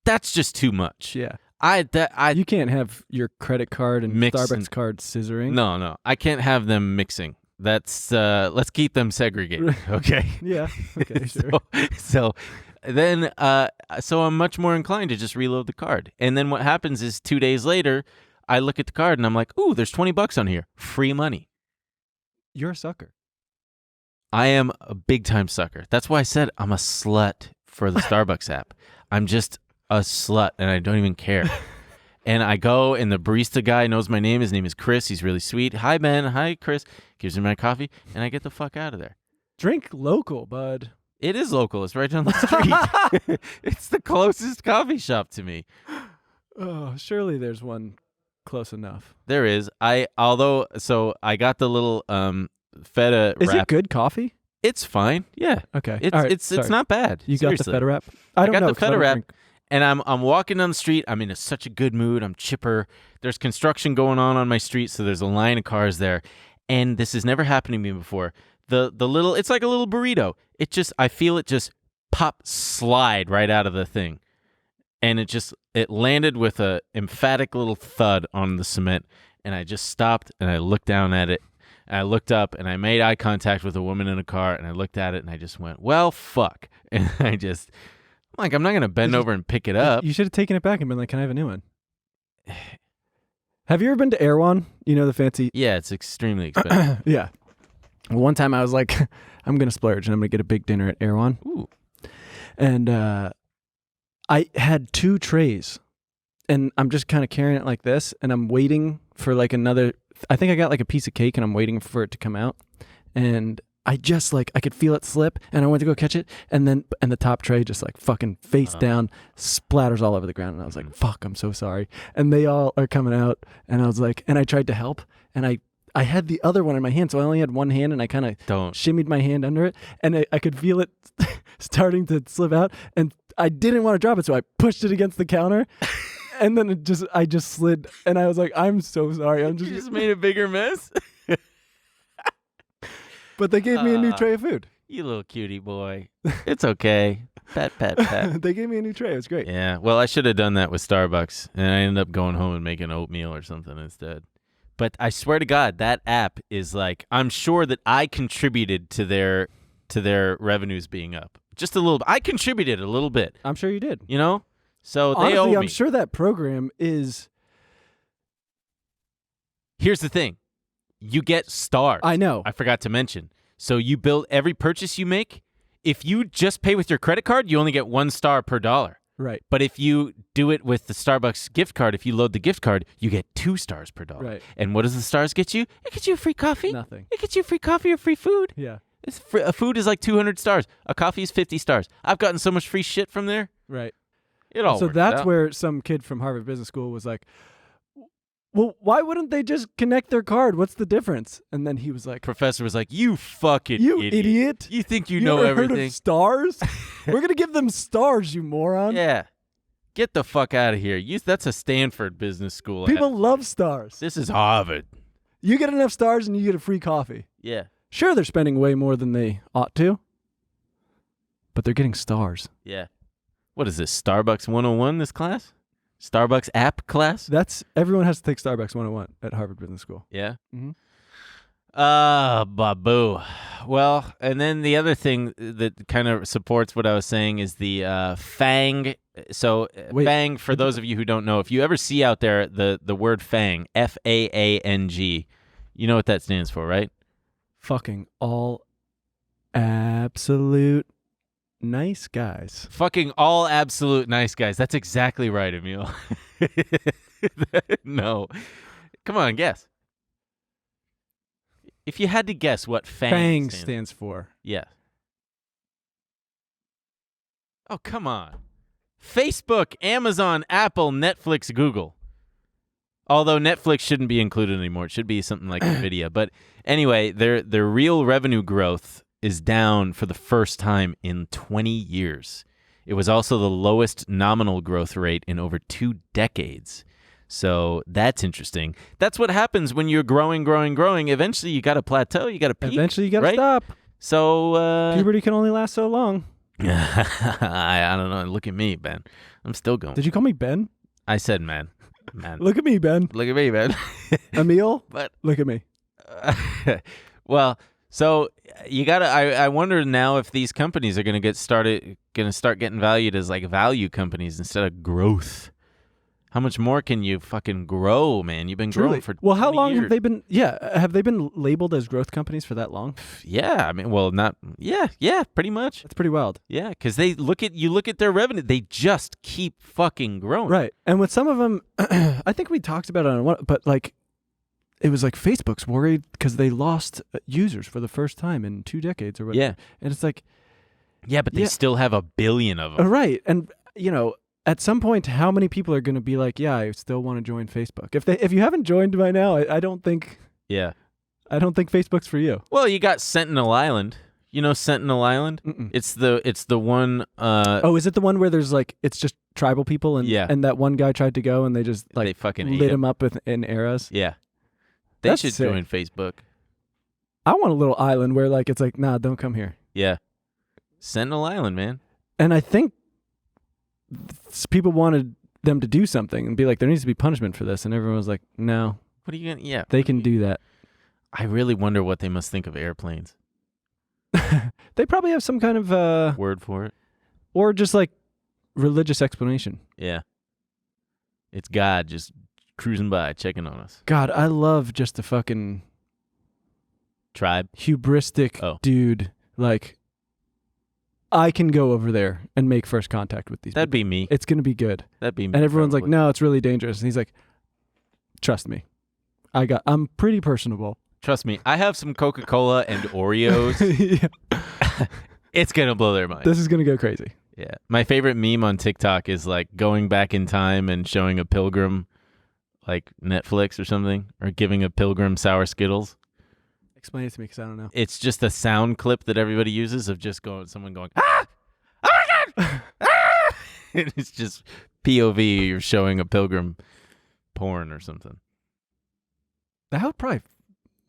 That's just too much. Yeah. You can't have your credit card and Starbucks card scissoring. No. I can't have them mixing. That's let's keep them segregated. Okay. Yeah. Okay, sure. So then so I'm much more inclined to just reload the card. And then what happens is 2 days later, I look at the card and I'm like, ooh, there's $20 on here. Free money. You're a sucker. I am a big time sucker. That's why I said I'm a slut for the Starbucks app. I'm just a slut and I don't even care. And I go, and the barista guy knows my name. His name is Chris. He's really sweet. Hi, Ben. Hi, Chris. Gives me my coffee, and I get the fuck out of there. Drink local, bud. It is local. It's right down the street. It's the closest coffee shop to me. Oh, surely there's one close enough. There is. I got the little feta Is wrap. it good coffee? It's fine. Yeah. Okay. It's All right, it's not bad. You Seriously. got the feta wrap? I don't got know, the 'cause I feta don't wrap. drink. And I'm walking down the street. I'm in such a good mood. I'm chipper. There's construction going on my street, so there's a line of cars there. And this has never happened to me before. The little, it's like a little burrito. I feel it just slide right out of the thing. And it landed with a emphatic little thud on the cement. And I just stopped and I looked down at it. And I looked up and I made eye contact with a woman in a car. And I looked at it and I just went, well, fuck. And I'm not going to bend over and pick it up. You should have taken it back and been like, can I have a new one? Have you ever been to Erwan? You know, the fancy. Yeah, it's extremely expensive. Yeah. One time I was like, I'm going to splurge and I'm going to get a big dinner at Erwan. Ooh. And I had 2 trays and I'm just kind of carrying it like this and I'm waiting for like another. I think I got like a piece of cake and I'm waiting for it to come out. And I just like, I could feel it slip and I went to go catch it. And the top tray just like fucking face down, splatters all over the ground. And I was like, fuck, I'm so sorry. And they all are coming out. And I was like, and I tried to help. And I had the other one in my hand. So I only had one hand and I kind of shimmied my hand under it. And I could feel it starting to slip out. And I didn't want to drop it. So I pushed it against the counter. And then I just slid, and I was like, "I'm so sorry." You just made a bigger mess. But they gave me a new tray of food. You little cutie boy. It's okay. Pat, pat, pat. They gave me a new tray. It was great. Yeah. Well, I should have done that with Starbucks, and I ended up going home and making oatmeal or something instead. But I swear to God, that app is like, I'm sure that I contributed to their revenues being up just a little bit. I contributed a little bit. I'm sure you did. You know. So honestly, they owe me. I'm sure that program is. Here's the thing. You get stars. I know. I forgot to mention. So you build every purchase you make. If you just pay with your credit card, you only get 1 star per dollar. Right. But if you do it with the Starbucks gift card, if you load the gift card, you get 2 stars per dollar. Right. And what does the stars get you? It gets you a free coffee. Nothing. It gets you free coffee or free food. Yeah. It's free, a food is like 200 stars. A coffee is 50 stars. I've gotten so much free shit from there. Right. It all So works that's out. where some kid from Harvard Business School was like, well, why wouldn't they just connect their card? What's the difference? And then he was like, Professor was like, you fucking you idiot. You think you You know ever everything. heard of stars? We're going to give them stars, you moron. Yeah. Get the fuck out of here. That's a Stanford business school. People love stars. This is Harvard. You get enough stars and you get a free coffee. Yeah. Sure, they're spending way more than they ought to, but they're getting stars. Yeah. What is this, Starbucks 101, this class? Starbucks app class? Everyone has to take Starbucks 101 at Harvard Business School. Yeah. Mhm. Babu. Well, and then the other thing that kind of supports what I was saying is the FANG. So FANG, for those of you who don't know, if you ever see out there the word FANG, FAANG, you know what that stands for, right? Fucking all absolute nice guys. Fucking all absolute nice guys. That's exactly right, Emil. No. Come on, guess. If you had to guess what FANG stands for. Yeah. Oh, come on. Facebook, Amazon, Apple, Netflix, Google. Although Netflix shouldn't be included anymore. It should be something like NVIDIA. But anyway, their real revenue growth is down for the first time in 20 years. It was also the lowest nominal growth rate in over 2 decades. So that's interesting. That's what happens when you're growing. Eventually, you got to plateau. You got to peak. Eventually, you got to right? stop. So puberty can only last so long. I don't know. Look at me, Ben. I'm still going. Did you call me Ben? I said, man. Look at me, Ben. Look at me, man. Emil, but look at me. Well, so you gotta. I wonder now if these companies are gonna start getting valued as like value companies instead of growth. How much more can you fucking grow, man? You've been growing for 20 how long years. have they been? Yeah, have they been labeled as growth companies for that long? Yeah, I mean, well, not. Yeah, pretty much. That's pretty wild. Yeah, because they look at their revenue, they just keep fucking growing. Right, and with some of them, I think we talked about it on one, but like, it was like Facebook's worried because they lost users for the first time in 2 decades or whatever. Yeah, and it's like, yeah, but they still have 1 billion of them. Right, and you know. At some point, how many people are going to be like, "Yeah, I still want to join Facebook"? If you haven't joined by now, I don't think. Yeah. I don't think Facebook's for you. Well, you got Sentinel Island. You know Sentinel Island? Mm-mm. It's the one. Oh, is it the one where there's like it's just tribal people and and that one guy tried to go and they just like they fucking lit him up in eras? Yeah. They That's should sick. join Facebook. I want a little island where like it's like, nah, don't come here. Yeah. Sentinel Island, man. And I think people wanted them to do something and be like, there needs to be punishment for this, and everyone was like, no. What are you gonna? Yeah, they can do that. I really wonder what they must think of airplanes. They probably have some kind of word for it, or just like religious explanation. Yeah, it's God just cruising by, checking on us. God, I love just a fucking Tribe. hubristic dude. Like, I can go over there and make first contact with these That'd people. be me. It's going to be good. That'd be me. And everyone's probably. like, no, it's really dangerous. And he's like, trust me. I'm pretty personable. Trust me, I have some Coca-Cola and Oreos. Yeah. It's going to blow their mind. This is going to go crazy. Yeah. My favorite meme on TikTok is like going back in time and showing a pilgrim like Netflix or something, or giving a pilgrim sour Skittles. Explain it to me because I don't know. It's just a sound clip that everybody uses of just someone going, ah! Oh my God! Ah! And it's just POV, you're showing a pilgrim porn or something. That would probably...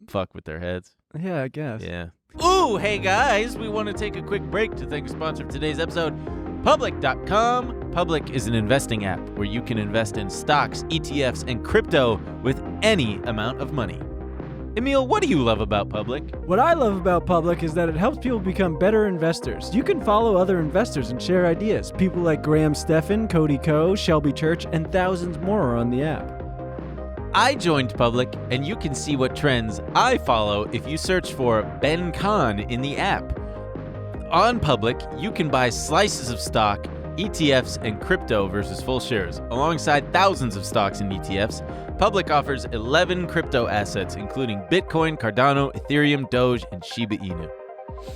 Fuck with their heads. Yeah, I guess. Yeah. Ooh, hey guys, we want to take a quick break to thank the sponsor of today's episode, Public.com. Public is an investing app where you can invest in stocks, ETFs, and crypto with any amount of money. Emil, what do you love about Public? What I love about Public is that it helps people become better investors. You can follow other investors and share ideas. People like Graham Stephan, Cody Ko, Shelby Church, and thousands more are on the app. I joined Public, and you can see what trends I follow if you search for Ben Kahn in the app. On Public, you can buy slices of stock, ETFs, and crypto versus full shares. Alongside thousands of stocks and ETFs, Public offers 11 crypto assets, including Bitcoin, Cardano, Ethereum, Doge, and Shiba Inu.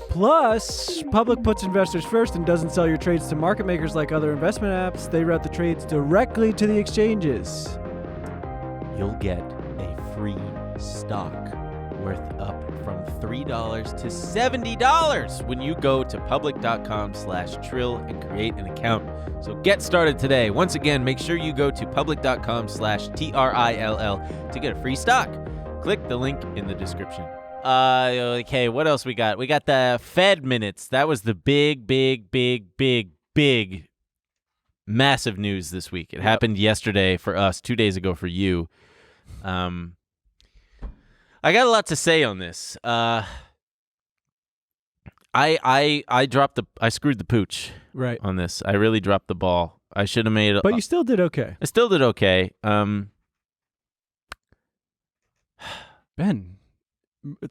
Plus, Public puts investors first and doesn't sell your trades to market makers like other investment apps. They route the trades directly to the exchanges. You'll get a free stock worth up from $3 to $70 when you go to public.com/trill and create an account. So get started today. Once again, make sure you go to public.com/TRILL to get a free stock. Click the link in the description. Okay, what else we got? We got the Fed minutes. That was the big, massive news this week. It happened yesterday for us, 2 days ago for you. I got a lot to say on this. I screwed the pooch Right. on this. I really dropped the ball. I should have made it. But you still did okay. I still did okay. Ben.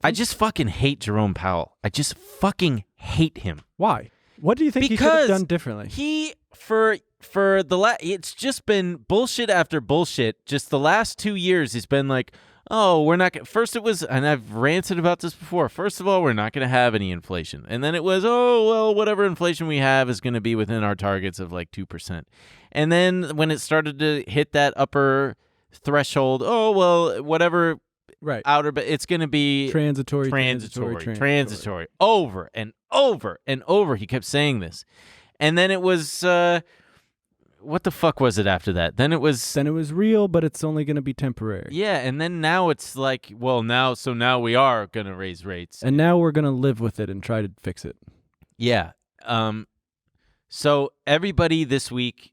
I just fucking hate Jerome Powell. I just fucking hate him. Why? What do you think he could have done differently? He it's just been bullshit after bullshit. Just the last 2 years, he's been like, oh, we're not. First it was, and I've ranted about this before. First of all, we're not going to have any inflation, and then it was, oh well, whatever inflation we have is going to be within our targets of like 2%. And then when it started to hit that upper threshold, oh well, whatever. Right. But it's going to be transitory, over and over and over. He kept saying this. And then it was, what the fuck was it after that? Then it was real, but it's only going to be temporary. Yeah, and then now it's like, well, now we are going to raise rates. And now we're going to live with it and try to fix it. Yeah. So everybody this week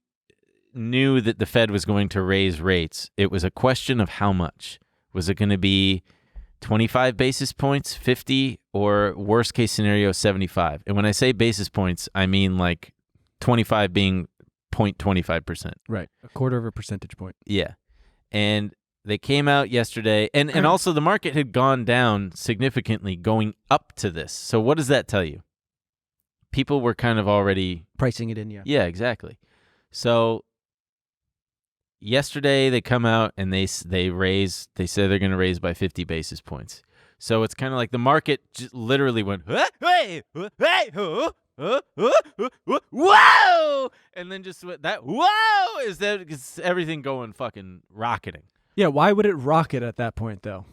knew that the Fed was going to raise rates. It was a question of how much. Was it going to be 25 basis points, 50, or worst case scenario, 75? And when I say basis points, I mean like 25 being 0.25%. Right. A quarter of a percentage point. Yeah. And they came out yesterday, and also the market had gone down significantly going up to this. So what does that tell you? People were kind of already pricing it in, yeah. Yeah, exactly. So yesterday they come out and they say they're going to raise by 50 basis points. So it's kind of like the market just literally went, hey, whoa, and then just went that, whoa, is everything going fucking rocketing. Yeah, why would it rocket at that point though?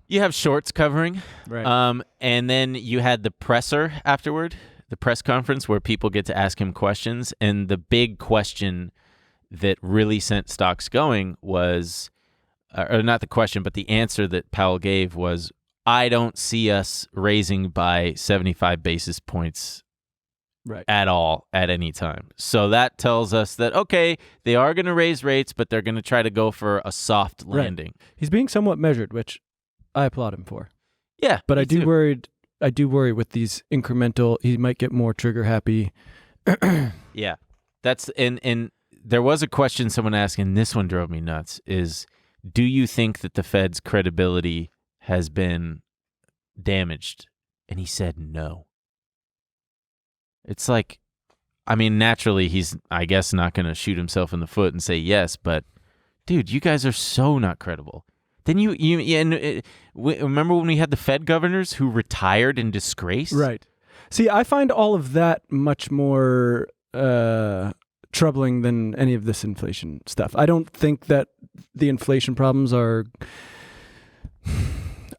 You have shorts covering, right? And then you had the presser afterward, the press conference where people get to ask him questions, and the big question that really sent stocks going was, or not the question, but the answer that Powell gave was, I don't see us raising by 75 basis points at all at any time. So that tells us that, okay, they are going to raise rates, but they're going to try to go for a soft landing. Right. He's being somewhat measured, which I applaud him for. Yeah. But I do worry with these incremental, he might get more trigger happy. Yeah. That's, and there was a question someone asked, and this one drove me nuts, is do you think that the Fed's credibility has been damaged? And he said no. It's like, I mean, naturally, he's, I guess, not going to shoot himself in the foot and say yes, but dude, you guys are so not credible. Then remember when we had the Fed governors who retired in disgrace? Right. See, I find all of that much more troubling than any of this inflation stuff. I don't think that the inflation problems are...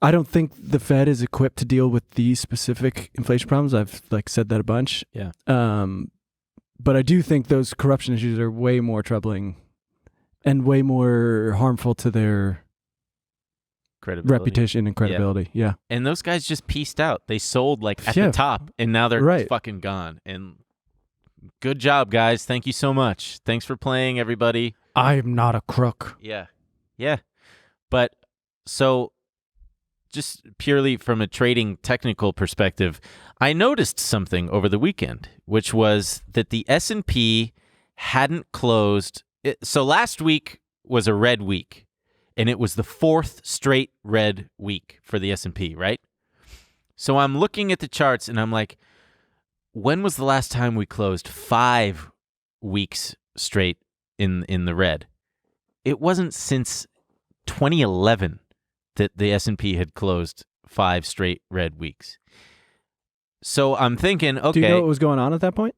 I don't think the Fed is equipped to deal with these specific inflation problems. I've said that a bunch. Yeah. But I do think those corruption issues are way more troubling and way more harmful to their reputation and credibility. Yeah. And those guys just pieced out. They sold at the top, and now they're fucking gone. And good job, guys. Thank you so much. Thanks for playing, everybody. I'm not a crook. Yeah. Yeah. But so just purely from a trading technical perspective, I noticed something over the weekend, which was that the S&P hadn't closed. So last week was a red week, and it was the fourth straight red week for the S&P, right? So I'm looking at the charts, and I'm like, when was the last time we closed 5 weeks straight in the red? It wasn't since 2011 that the S&P had closed 5 straight red weeks. So I'm thinking, okay. Do you know what was going on at that point?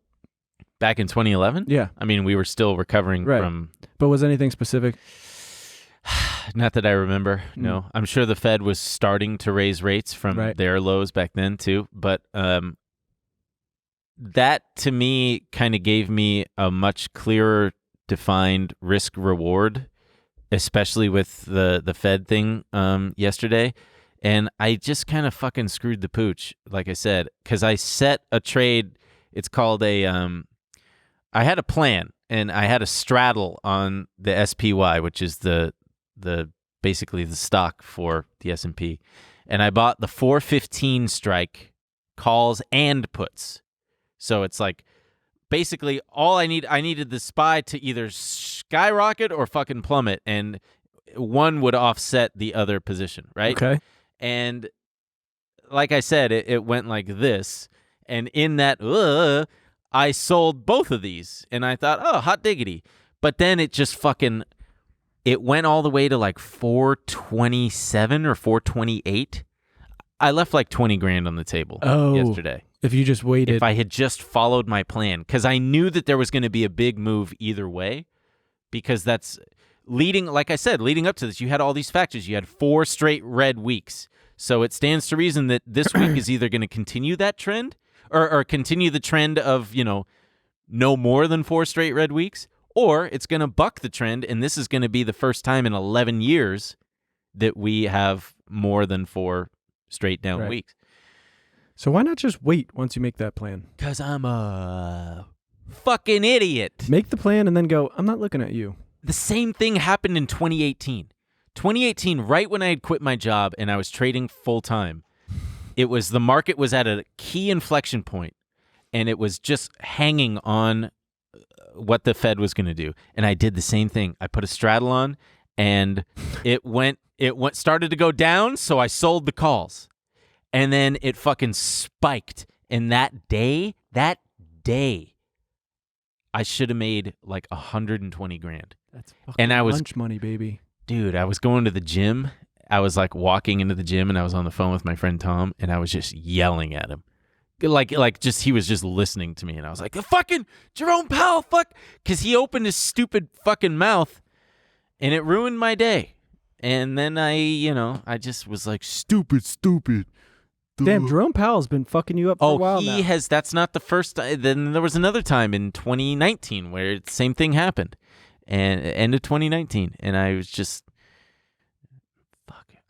Back in 2011? Yeah. I mean, we were still recovering from... But was anything specific? Not that I remember, no. I'm sure the Fed was starting to raise rates from their lows back then, too. But that, to me, kind of gave me a much clearer defined risk-reward, especially with the Fed thing yesterday. And I just kind of fucking screwed the pooch, like I said, because I set a trade. It's called I had a plan, and I had a straddle on the SPY, which is the basically the stock for the S&P. And I bought the 415 strike calls and puts. So it's like basically all I needed the SPY to either skyrocket or fucking plummet, and one would offset the other position, right? Okay. And like I said, it went like this, and in that, I sold both of these, and I thought, oh, hot diggity. But then it just fucking, it went all the way to 427 or 428. I left $20,000 on the table yesterday. If you just waited. If I had just followed my plan, because I knew that there was going to be a big move either way, because that's like I said, leading up to this, you had all these factors. You had 4 straight red weeks. So it stands to reason that this week is either going to continue that trend or continue the trend of, no more than 4 straight red weeks, or it's going to buck the trend, and this is going to be the first time in 11 years that we have more than 4 straight down weeks. So why not just wait once you make that plan? Because I'm a fucking idiot. Make the plan and then go, I'm not looking at you. The same thing happened in 2018. 2018, right when I had quit my job and I was trading full time, the market was at a key inflection point, and it was just hanging on what the Fed was going to do. And I did the same thing. I put a straddle on, and it started to go down, so I sold the calls. And then it fucking spiked. And that day, I should have made $120,000. That's fucking lunch money, baby. Dude, I was going to the gym. I was walking into the gym, and I was on the phone with my friend Tom, and I was just yelling at him. He was just listening to me, and I was like, the fucking Jerome Powell, fuck. Because he opened his stupid fucking mouth, and it ruined my day. And then I just was like, stupid. Damn, Jerome Powell's been fucking you up for a while now. He has. That's not the first. Then there was another time in 2019 where the same thing happened, and end of 2019, and I was just,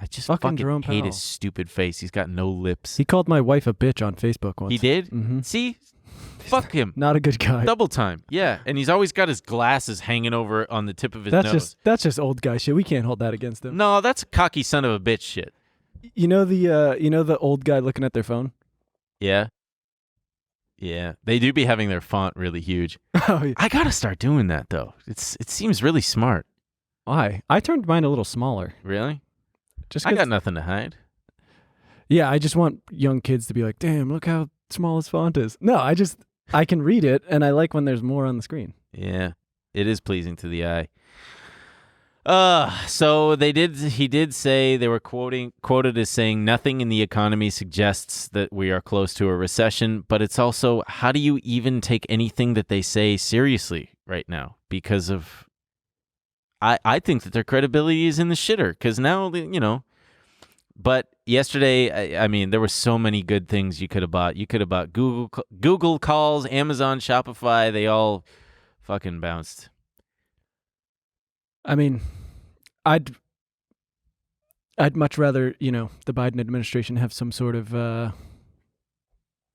I just fucking Jerome hate Powell. his stupid face. He's got no lips. He called my wife a bitch on Facebook once. He did? Mm-hmm. See? Fuck him. Not a good guy. Double time. Yeah, and he's always got his glasses hanging over on the tip of his nose. That's just old guy shit. We can't hold that against him. No, that's cocky son of a bitch shit. You know the old guy looking at their phone? Yeah. Yeah. They do be having their font really huge. Oh, yeah. I gotta start doing that though. It seems really smart. Why? I turned mine a little smaller. Really? Just I 'cause- got nothing to hide. Yeah, I just want young kids to be like, damn, look how small his font is. No, I can read it, and I like when there's more on the screen. Yeah, it is pleasing to the eye. So he did say, they were quoted as saying, nothing in the economy suggests that we are close to a recession, but it's also, how do you even take anything that they say seriously right now? Because of, I think that their credibility is in the shitter, because now, but yesterday, I mean, there were so many good things you could have bought. You could have bought Google calls, Amazon, Shopify, they all fucking bounced. I mean, I'd much rather, the Biden administration have some sort of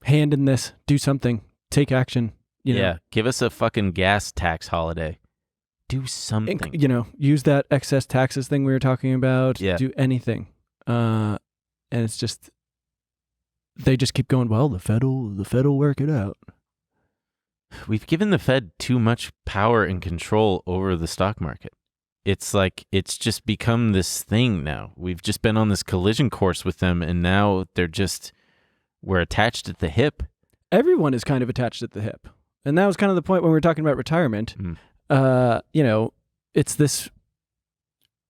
hand in this, do something, take action. Yeah, give us a fucking gas tax holiday. Do something. Use that excess taxes thing we were talking about. Yeah. Do anything. And it's just, they just keep going, well, the Fed will work it out. We've given the Fed too much power and control over the stock market. It's like, it's just become this thing now. We've just been on this collision course with them, and now we're attached at the hip. Everyone is kind of attached at the hip. And that was kind of the point when we were talking about retirement. It's this,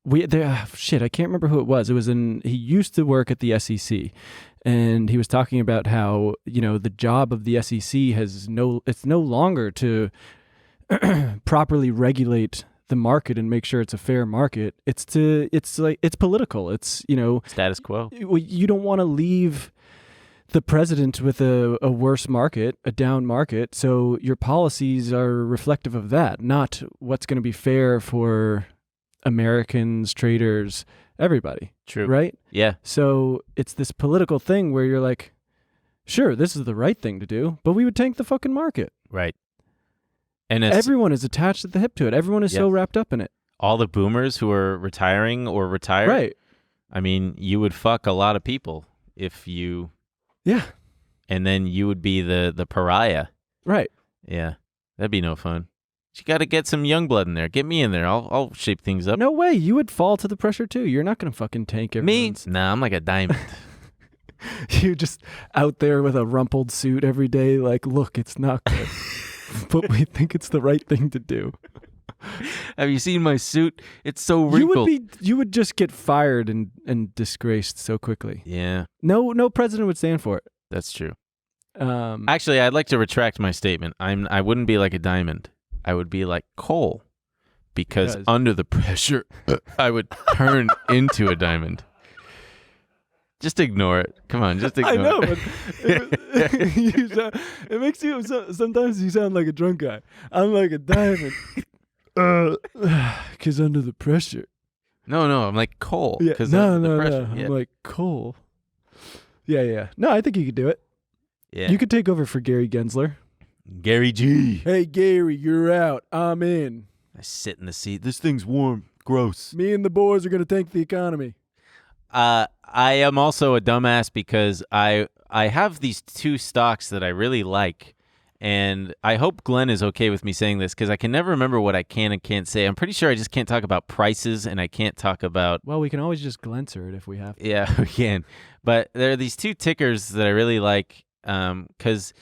I can't remember who it was. He used to work at the SEC, and he was talking about how, the job of the SEC it's no longer to properly regulate the market and make sure it's a fair market. It's political. It's, Status quo. You don't want to leave the president with a worse market, a down market. So your policies are reflective of that, not what's going to be fair for Americans, traders, everybody. True. Right? Yeah. So it's this political thing where you're like, sure, this is the right thing to do, but we would tank the fucking market. Right. And everyone is attached at the hip to it. Everyone is so wrapped up in it. All the boomers who are retiring or retired. Right. I mean, you would fuck a lot of people if you... Yeah. And then you would be the pariah. Right. Yeah. That'd be no fun. You got to get some young blood in there. Get me in there. I'll shape things up. No way. You would fall to the pressure too. You're not going to fucking tank everyone's... Me? Nah, I'm like a diamond. You're just out there with a rumpled suit every day like, look, it's not good. But we think it's the right thing to do. Have you seen my suit? It's so wrinkled. You would just get fired and disgraced so quickly. Yeah. No president would stand for it. That's true. Actually, I'd like to retract my statement. I wouldn't be like a diamond. I would be like coal, because under the pressure, I would turn into a diamond. Just ignore it. Come on, just ignore it. I know, but it makes you, sometimes you sound like a drunk guy. I'm like a diamond. Because under the pressure. No, I'm like coal. Yeah, no. Yeah. I'm like coal. Yeah. No, I think you could do it. Yeah. You could take over for Gary Gensler. Gary G. Hey, Gary, you're out. I'm in. I sit in the seat. This thing's warm. Gross. Me and the boys are going to tank the economy. I am also a dumbass because I have these two stocks that I really like, and I hope Glenn is okay with me saying this because I can never remember what I can and can't say. I'm pretty sure I just can't talk about prices, and I can't talk about... Well, we can always just Glenser it if we have to. Yeah, we can. But there are these two tickers that I really like because...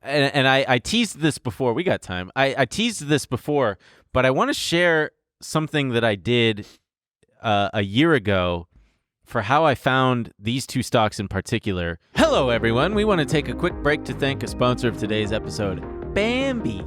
And I teased this before. We got time. I teased this before, but I want to share something that I did a year ago for how I found these two stocks in particular. Hello, everyone. We want to take a quick break to thank a sponsor of today's episode, Bambi.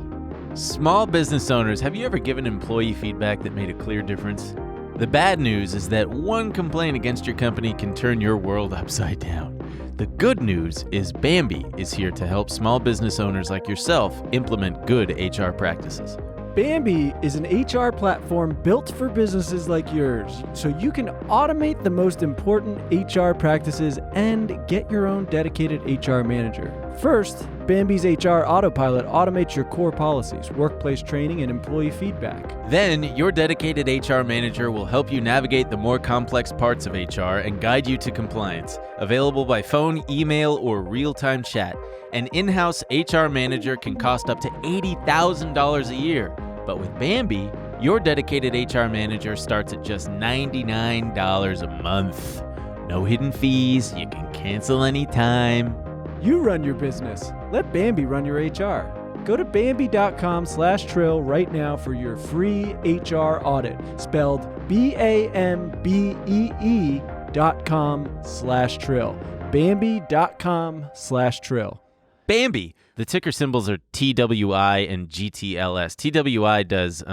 Small business owners, have you ever given employee feedback that made a clear difference? The bad news is that one complaint against your company can turn your world upside down. The good news is Bambi is here to help small business owners like yourself implement good HR practices. Bambi is an HR platform built for businesses like yours, so you can automate the most important HR practices and get your own dedicated HR manager First, Bambi's HR Autopilot automates your core policies, workplace training, and employee feedback. Then, your dedicated HR manager will help you navigate the more complex parts of HR and guide you to compliance. Available by phone, email, or real-time chat. An in-house HR manager can cost up to $80,000 a year. But with Bambi, your dedicated HR manager starts at just $99 a month. No hidden fees, you can cancel anytime. You run your business. Let Bambi run your HR. Go to Bambi.com/Trill right now for your free HR audit. Spelled BAMBEE.com/Trill. Bambi.com/Trill. Bambi. The ticker symbols are TWI and GTLS. TWI does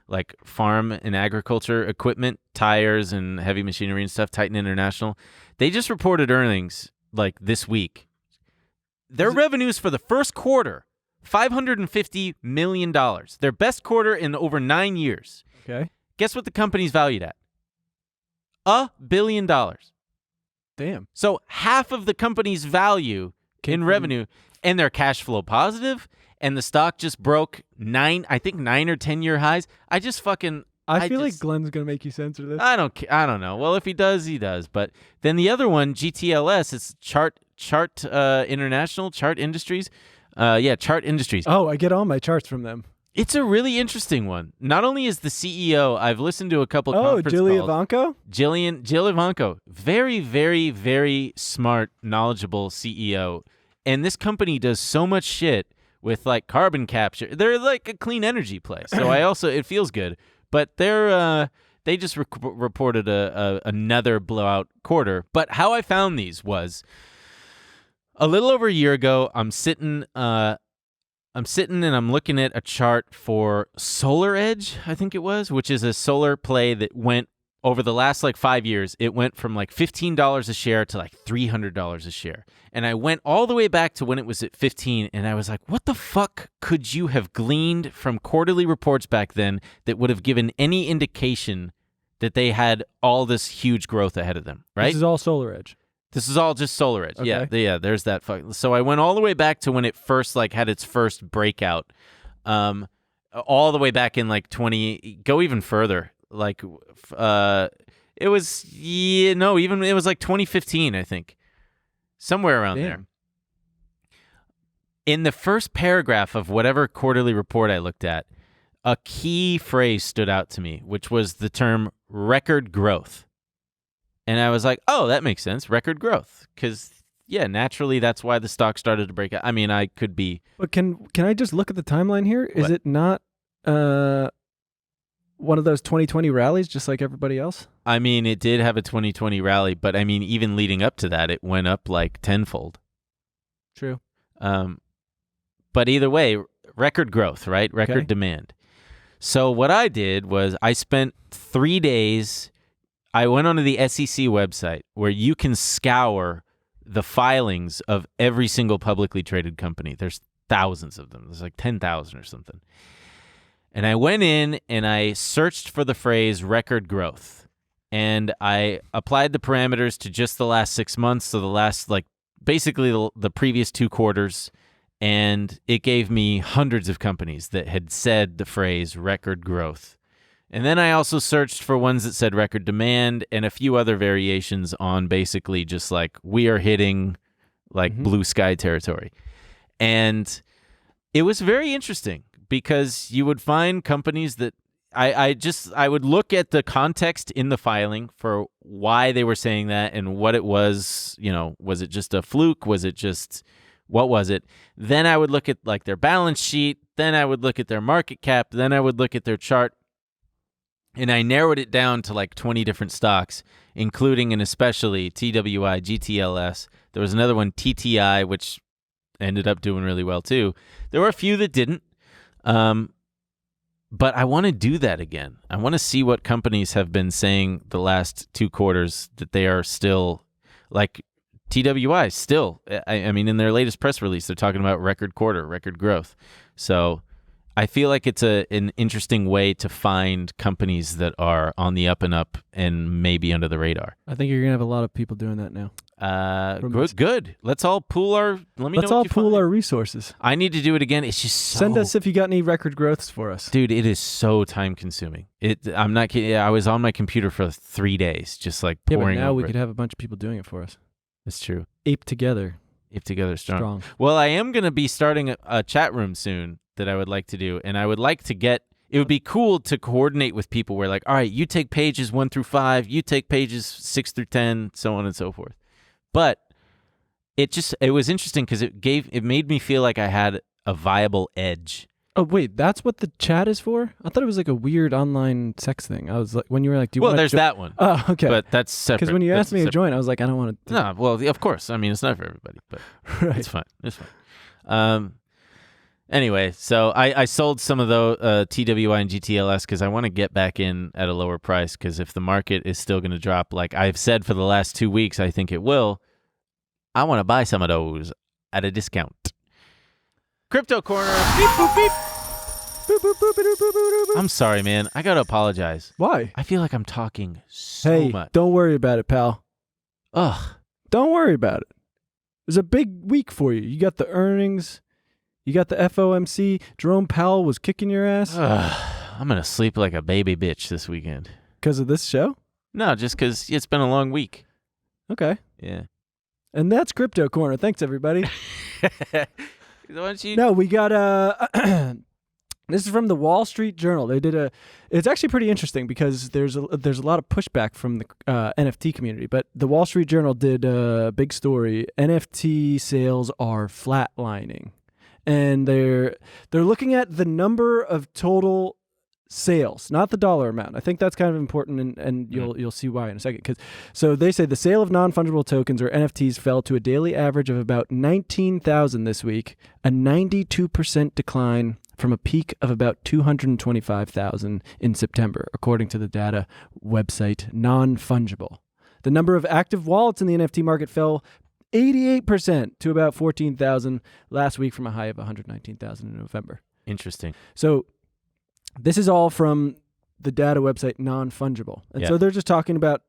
like farm and agriculture equipment, tires and heavy machinery and stuff, Titan International. They just reported earnings like this week. Their revenues for the first quarter, $550 million. Their best quarter in over 9 years. Okay. Guess what the company's valued at? $1 billion. Damn. So half of the company's value in revenue, and they're cash flow positive, and the stock just broke 9 or 10 year highs. I feel like Glenn's gonna make you censor this. I don't know. Well, if he does, he does. But then the other one, GTLS, it's Chart International, Chart Industries. Chart Industries. Oh, I get all my charts from them. It's a really interesting one. Not only is the CEO, I've listened to a couple conference Jill calls. Ivanko? Jill Ivanko. Very, very, very smart, knowledgeable CEO. And this company does so much shit with like carbon capture. They're like a clean energy play. So it feels good. But they just reported another blowout quarter. But how I found these was a little over a year ago. I'm sitting and I'm looking at a chart for Solar Edge, I think it was, which is a solar play that went over the last like 5 years. It went from like $15 a share to like $300 a share. And I went all the way back to when it was at 15, and I was like, what the fuck could you have gleaned from quarterly reports back then that would have given any indication that they had all this huge growth ahead of them, right? This is all Solar Edge. This is all just Solar Edge. Okay. Yeah, there's that. So I went all the way back to when it first like had its first breakout, all the way back in like 20, go even further. Like, it was, it was like 2015, I think. Somewhere around there. In the first paragraph of whatever quarterly report I looked at, a key phrase stood out to me, which was the term record growth. And I was like, oh, that makes sense. Record growth. Because, yeah, naturally, that's why the stock started to break out. I mean, I could be. But can I just look at the timeline here? Is What? it not one of those 2020 rallies just like everybody else? I mean, it did have a 2020 rally, but I mean, even leading up to that, it went up like tenfold. True. But either way, record growth, right? Record demand. So what I did was I spent 3 days. I went onto the SEC website where you can scour the filings of every single publicly traded company. There's thousands of them. There's like 10,000 or something. And I went in and I searched for the phrase record growth. And I applied the parameters to just the last 6 months. So the last, like, basically the previous 2 quarters. And it gave me hundreds of companies that had said the phrase record growth. And then I also searched for ones that said record demand and a few other variations on basically just like we are hitting like blue sky territory. And it was very interesting because you would find companies that I would look at the context in the filing for why they were saying that and what it was, was it just a fluke? Was it just, what was it? Then I would look at like their balance sheet. Then I would look at their market cap. Then I would look at their chart. And I narrowed it down to like 20 different stocks, including and especially TWI, GTLS. There was another one, TTI, which ended up doing really well too. There were a few that didn't. But I want to do that again. I want to see what companies have been saying the last 2 quarters that they are still, like TWI still. I mean, in their latest press release, they're talking about record quarter, record growth. So I feel like it's an interesting way to find companies that are on the up and up and maybe under the radar. I think you're going to have a lot of people doing that now. Good. Let's all pool our. Let me Let's know all what you pool find. our resources. I need to do it again. It's just so. Send us if you got any record growths for us. Dude, it is so time consuming. I'm not kidding. I was on my computer for 3 days, just like Yeah, but pouring. now over we it. could have a bunch of people doing it for us. That's true. Ape together. If together strong. Strong. Well, I am going to be starting a chat room soon that I would like to do, and I would like to get. It would be cool to coordinate with people where, like, all right, you take pages 1 through 5, you take pages 6 through 10, so on and so forth. But it was interesting because it made me feel like I had a viable edge. Oh, wait, that's what the chat is for? I thought it was like a weird online sex thing. I was like, when you were like, do you Well, want there's that one. Oh, okay. But that's separate. Because when you That's asked me to join, I was like, I don't want to. No, well, of course. I mean, it's not for everybody, but Right. it's fine. It's fine. Anyway, so I sold some of the TWI and GTLS because I want to get back in at a lower price because if the market is still going to drop, like I've said for the last 2 weeks, I think it will, I want to buy some of those at a discount. Crypto Corner. Beep, boop, beep. Boop, boop, boop, boop, boop, boop, boop. I'm sorry, man. I got to apologize. Why? I feel like I'm talking so Hey, much. don't worry about it, pal. Ugh. Don't worry about it. It was a big week for you. You got the earnings. You got the FOMC. Jerome Powell was kicking your ass I'm going to sleep like a baby bitch this weekend. because of this show? No, just because it's been a long week. Okay. Yeah. And that's Crypto Corner. Thanks, everybody. Why don't you? No, we got this is from the Wall Street Journal. They did it's actually pretty interesting because there's a lot of pushback from the NFT community, but the Wall Street Journal did a big story. NFT sales are flatlining. And they're looking at the number of total sales, not the dollar amount. I think that's kind of important, and you'll see why in a second. So they say the sale of non-fungible tokens or NFTs fell to a daily average of about 19,000 this week, a 92% decline from a peak of about 225,000 in September, according to the data website Non-Fungible. The number of active wallets in the NFT market fell 88% to about 14,000 last week from a high of 119,000 in November. Interesting. So this is all from the data website Non-Fungible. And so they're just talking about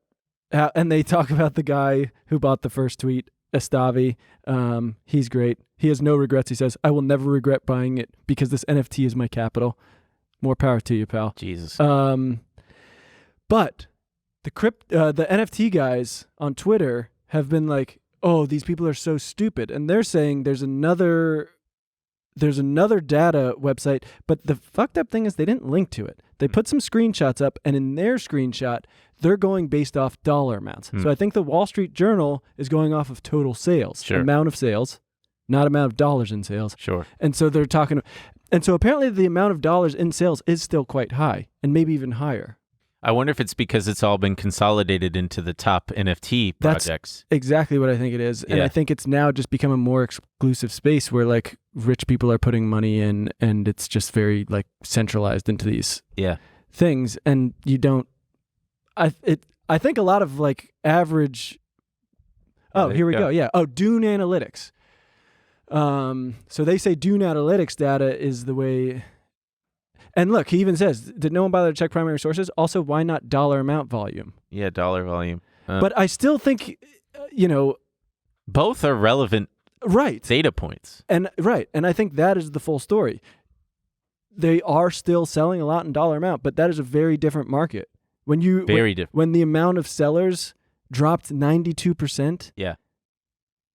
how, and they talk about the guy who bought the first tweet, Estavi. He's great. He has no regrets. He says, I will never regret buying it because this NFT is my capital. More power to you, pal. Jesus. But the NFT guys on Twitter have been like, oh, these people are so stupid. And they're saying there's another data website, but the fucked up thing is they didn't link to it. They put some screenshots up, and in their screenshot, they're going based off dollar amounts. So I think the Wall Street Journal is going off of total sales, amount of sales, not amount of dollars in sales. Sure. And so they're talking, and so apparently the amount of dollars in sales is still quite high, and maybe even higher. I wonder if it's because it's all been consolidated into the top NFT projects. That's exactly what I think it is. And I think it's now just become a more exclusive space where like rich people are putting money in, and it's just very like centralized into these things. And you don't, I think a lot of like average, here we go. Yeah. Oh, Dune Analytics. So they say Dune Analytics data is the way. And look, he even says, did no one bother to check primary sources? Also, why not dollar amount volume? Yeah, dollar volume. But I still think, both are relevant data points. And I think that is the full story. They are still selling a lot in dollar amount, but that is a very different market. When the amount of sellers dropped 92%. Yeah.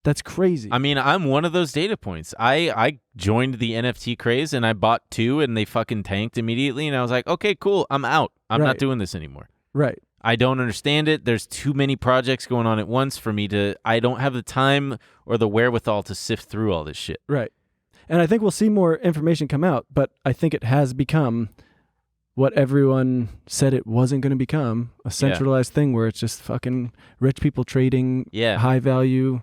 That's crazy. I mean, I'm one of those data points. I joined the NFT craze and I bought 2 and they fucking tanked immediately. And I was like, okay, cool. I'm out. I'm not doing this anymore. Right. I don't understand it. There's too many projects going on at once for me I don't have the time or the wherewithal to sift through all this shit. Right. And I think we'll see more information come out, but I think it has become what everyone said it wasn't going to become, a centralized thing where it's just fucking rich people trading high value.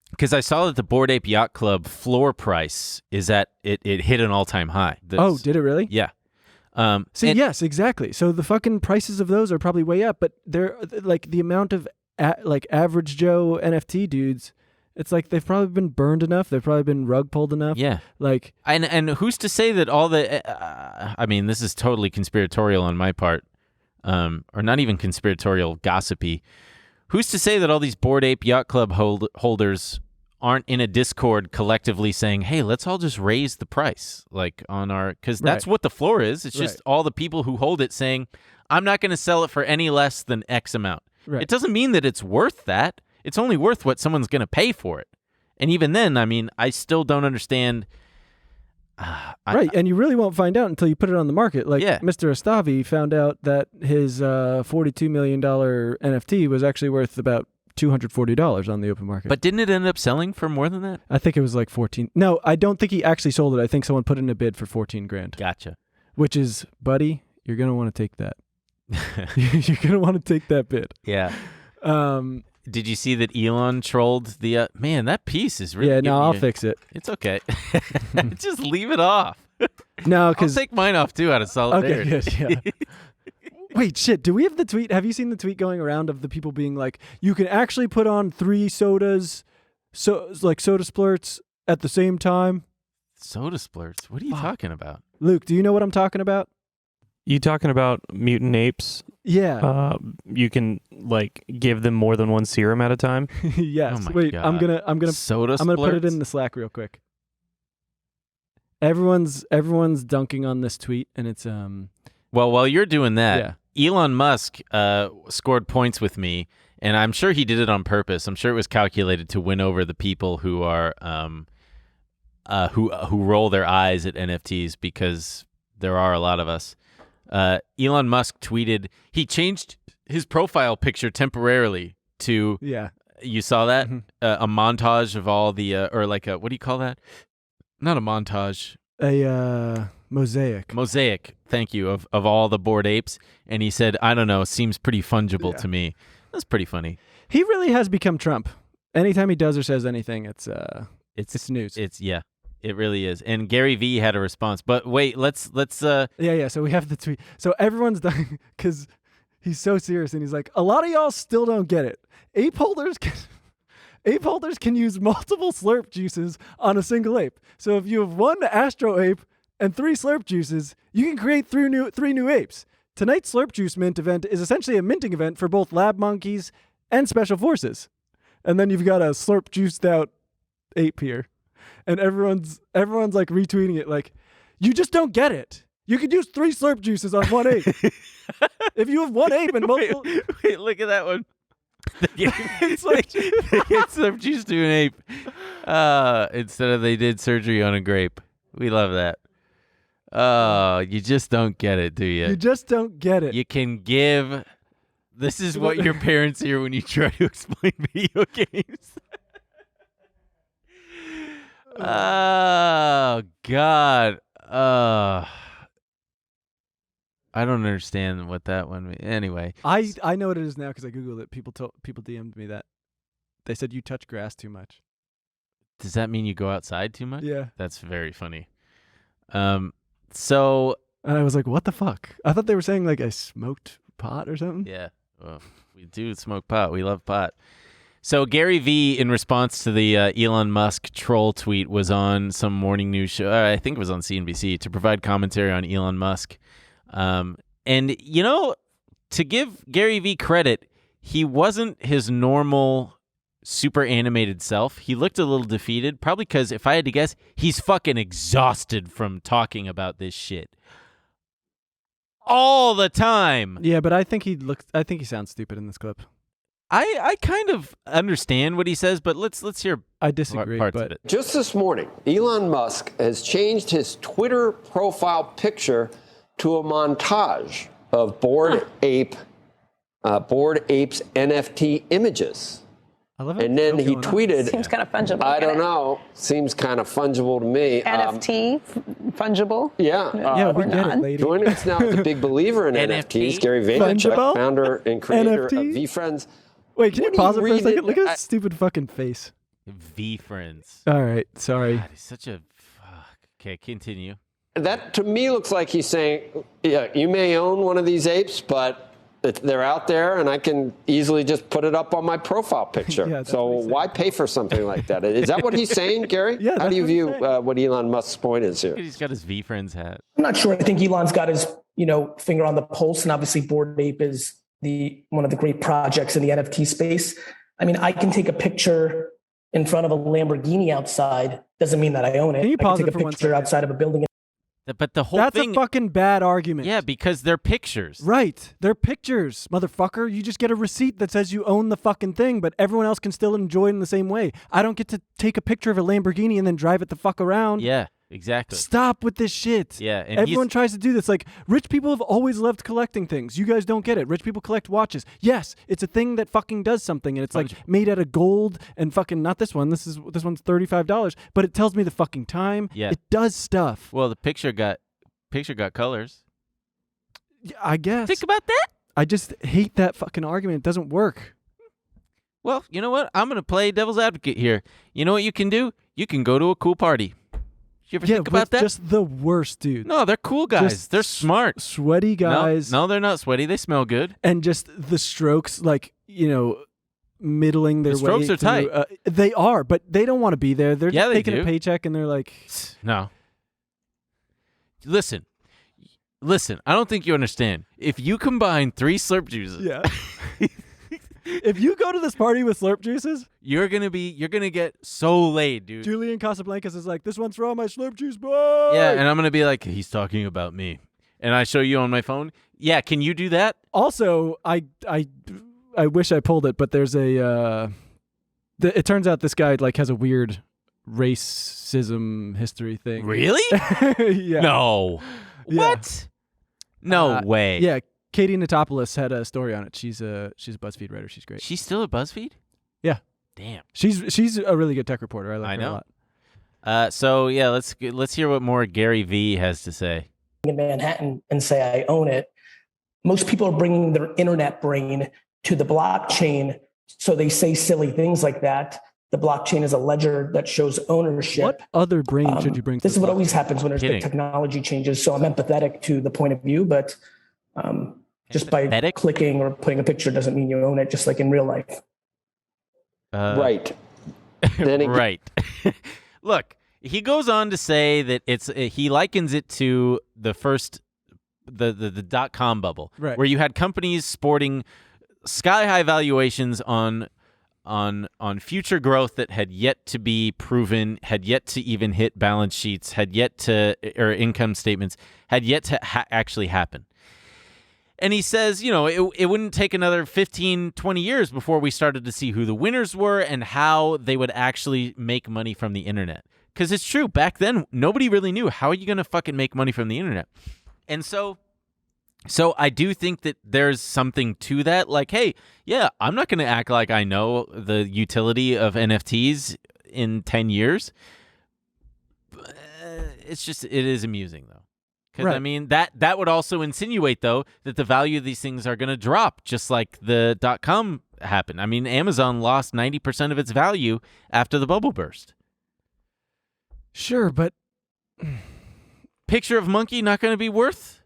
Because I saw that the Bored Ape Yacht Club floor price is at it hit an all-time high. Did it really? Yeah. Yes, exactly. So the fucking prices of those are probably way up, but they're like the amount of average Joe NFT dudes, it's like they've probably been burned enough. They've probably been rug pulled enough. Yeah. Like, and who's to say that all the, I mean, this is totally conspiratorial on my part, or not even conspiratorial, gossipy. who's to say that all these Bored Ape Yacht Club holders aren't in a Discord collectively saying, hey, let's all just raise the price, like on our, because that's what the floor is. It's just all the people who hold it saying, I'm not going to sell it for any less than X amount. Right. It doesn't mean that it's worth that. It's only worth what someone's going to pay for it. And even then, I mean, I still don't understand. And you really won't find out until you put it on the market. Like Mr. Astavi found out that his $42 million NFT was actually worth about $240 on the open market. But didn't it end up selling for more than that? I think it was like 14. No, I don't think he actually sold it. I think someone put in a bid for 14 grand. Gotcha. Which is, buddy, you're going to want to take that. You're going to want to take that bid. Yeah. Did you see that Elon trolled the... man, that piece is really... Yeah, no, I'll fix it. It's okay. Just leave it off. No, because... I'll take mine off, too, out of solidarity. Okay, good, yeah. Wait, shit, do we have the tweet? Have you seen the tweet going around of the people being like, you can actually put on 3 sodas, like soda splurts at the same time? Soda splurts? What are you talking about? Luke, do you know what I'm talking about? You talking about mutant apes? Yeah. You can like give them more than one serum at a time. Yes. Oh my Wait, God. I'm gonna soda I'm gonna put it splurts? in the Slack real quick. Everyone's dunking on this tweet, and it's Well, while you're doing that, Elon Musk scored points with me, and I'm sure he did it on purpose. I'm sure it was calculated to win over the people who are who roll their eyes at NFTs, because there are a lot of us. Elon Musk tweeted he changed his profile picture temporarily to you saw that a montage of all the or like a, what do you call that? Not a montage. A mosaic. Thank you, of all the Bored Apes, and he said, I don't know, seems pretty fungible to me. That's pretty funny. He really has become Trump. Anytime he does or says anything, it's news. It really is. And Gary Vee had a response. But wait, let's So we have the tweet. So everyone's dying because he's so serious, and he's like, a lot of y'all still don't get it. Ape holders can use multiple slurp juices on a single ape. So if you have 1 Astro ape and 3 slurp juices, you can create 3 new apes. Tonight's slurp juice mint event is essentially a minting event for both lab monkeys and special forces. And then you've got a slurp juiced out ape here. And everyone's like retweeting it like, you just don't get it. You could use 3 slurp juices on 1 ape. If you have 1 ape and multiple... Wait, look at that one. It's like they get slurp juice to an ape instead of they did surgery on a grape. We love that. Oh, you just don't get it, do you? You just don't get it. You can give... This is what your parents hear when you try to explain video games. Oh, God. I don't understand what that one means. Anyway. I know what it is now because I Googled it. People DM'd me that. They said you touch grass too much. Does that mean you go outside too much? Yeah. That's very funny. So... And I was like, what the fuck? I thought they were saying like I smoked pot or something. Yeah. Well, we do smoke pot. We love pot. So Gary Vee, in response to the Elon Musk troll tweet, was on some morning news show, I think it was on CNBC, to provide commentary on Elon Musk. And, you know, to give Gary Vee credit, he wasn't his normal super animated self. He looked a little defeated, probably because, if I had to guess, he's fucking exhausted from talking about this shit all the time. Yeah, but I think he sounds stupid in this clip. I kind of understand what he says, but let's hear. I disagree. Parts but of it. Just this morning, Elon Musk has changed his Twitter profile picture to a montage of Bored Apes NFT images. I love it. And then he tweeted, seems kind of fungible. I don't know. Seems kind of fungible to me. NFT, fungible? Yeah. Yeah, we get it, lady. Joining us now is a big believer in NFTs, Gary Vaynerchuk, founder and creator of VeeFriends. Wait, can you pause it for a second? Look at I- his stupid fucking face. V-Friends. All right, sorry. God, he's such a... Fuck. Okay, continue. That to me looks like he's saying, yeah, you may own one of these apes, but they're out there and I can easily just put it up on my profile picture. Yeah, that's so what he's why pay for something like that? Is that what he's saying, Gary? Yeah, How do you that's view what he's what Elon Musk's point is here? He's got his V-Friends hat. I'm not sure. I think Elon's got his, finger on the pulse, and obviously Bored Ape is one of the great projects in the NFT space. I mean, I can take a picture in front of a Lamborghini outside. Doesn't mean that I own it. Can you pause I can it take for a 1 picture second? outside of a building. But the whole That's thing, a fucking bad argument. yeah, because they're pictures. Right. They're pictures, motherfucker. You just get a receipt that says you own the fucking thing, but everyone else can still enjoy it in the same way. I don't get to take a picture of a Lamborghini and then drive it the fuck around. Yeah, exactly. Stop with this shit. Yeah, and everyone tries to do this. Like, rich people have always loved collecting things. You guys don't get it. Rich people collect watches. Yes, it's a thing that fucking does something, and it's like made out of gold and fucking not this one. This one's $35, but it tells me the fucking time. Yeah. It does stuff. Well, the picture got colors. I guess. Think about that. I just hate that fucking argument. It doesn't work. Well, you know what? I'm going to play devil's advocate here. You know what you can do? You can go to a cool party. You ever think about with that? Just the worst dudes. No, they're cool guys. Just they're smart. Sweaty guys. No, they're not sweaty. They smell good. And just the strokes, like, middling their The strokes way are tight. They are, but they don't want to be there. They're just they taking do. a paycheck and they're like... No. Listen, I don't think you understand. If you combine 3 slurp juices, Yeah. If you go to this party with slurp juices, you're gonna get so laid, dude. Julian Casablancas is like, this one's for all my slurp juice boy. Yeah, and I'm gonna be like, he's talking about me. And I show you on my phone. Yeah, can you do that? Also, I wish I pulled it, but there's a it turns out this guy like has a weird racism history thing. Really? Yeah. No. Yeah. What? No way. Yeah, Katie Natopoulos had a story on it. She's a BuzzFeed writer. She's great. She's still at BuzzFeed? Yeah. Damn. She's a really good tech reporter. I like her know. a lot. So yeah, let's hear what more Gary V has to say. In Manhattan and say I own it. Most people are bringing their internet brain to the blockchain, so they say silly things like that. The blockchain is a ledger that shows ownership. What other brain should you bring? This to is what the always happens when there's Kidding. big technology changes. So I'm empathetic to the point of view, but just by Empathetic? clicking or putting a picture doesn't mean you own it, just like in real life. Right. Then it Right. Look, he goes on to say that he likens it to the first the .com bubble, Right. where you had companies sporting sky-high valuations on future growth that had yet to be proven, had yet to even hit balance sheets, or income statements, had yet to actually happen. And he says, it wouldn't take another 15, 20 years before we started to see who the winners were and how they would actually make money from the internet. Because it's true, back then, nobody really knew. How are you going to fucking make money from the internet? And so I do think that there's something to that. Like, hey, yeah, I'm not going to act like I know the utility of NFTs in 10 years. It is amusing, though. Because, Right. I mean, that would also insinuate, though, that the value of these things are going to drop, just like the .com happened. I mean, Amazon lost 90% of its value after the bubble burst. Sure, but Picture of monkey not going to be worth?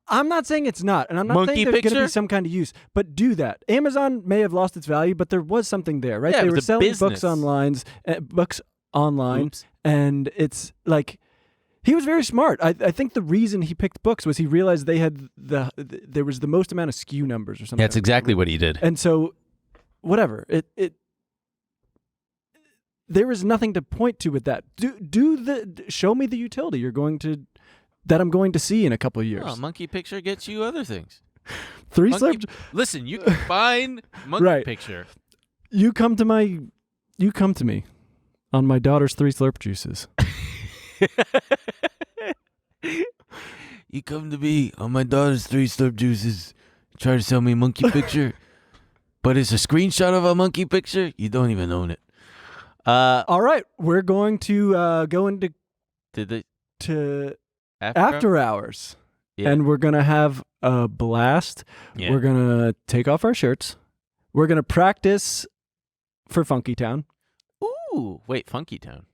I'm not saying it's not, and I'm not Monkey saying there's going to picture? be some kind of use. But do that. Amazon may have lost its value, but there was something there, right? Yeah, it They was were a selling business. books online, Oops. and it's like he was very smart. I think the reason he picked books was he realized they had there was the most amount of SKU numbers or something. That's exactly what he did. And so, whatever there is nothing to point to with that. Show me the utility that I'm going to see in a couple of years. Oh, monkey picture gets you other things. Three Monkey, slurp. listen, you can find monkey Right. picture. You come to me on my daughter's 3 slurp juices. You come to me on my daughter's 3 slurp juices, try to sell me a monkey picture, but it's a screenshot of a monkey picture. You don't even own it. All right, we're going to go into to after hours, Yeah. and we're gonna have a blast. Yeah. We're gonna take off our shirts. We're gonna practice for Funky Town. Ooh, wait, Funky Town.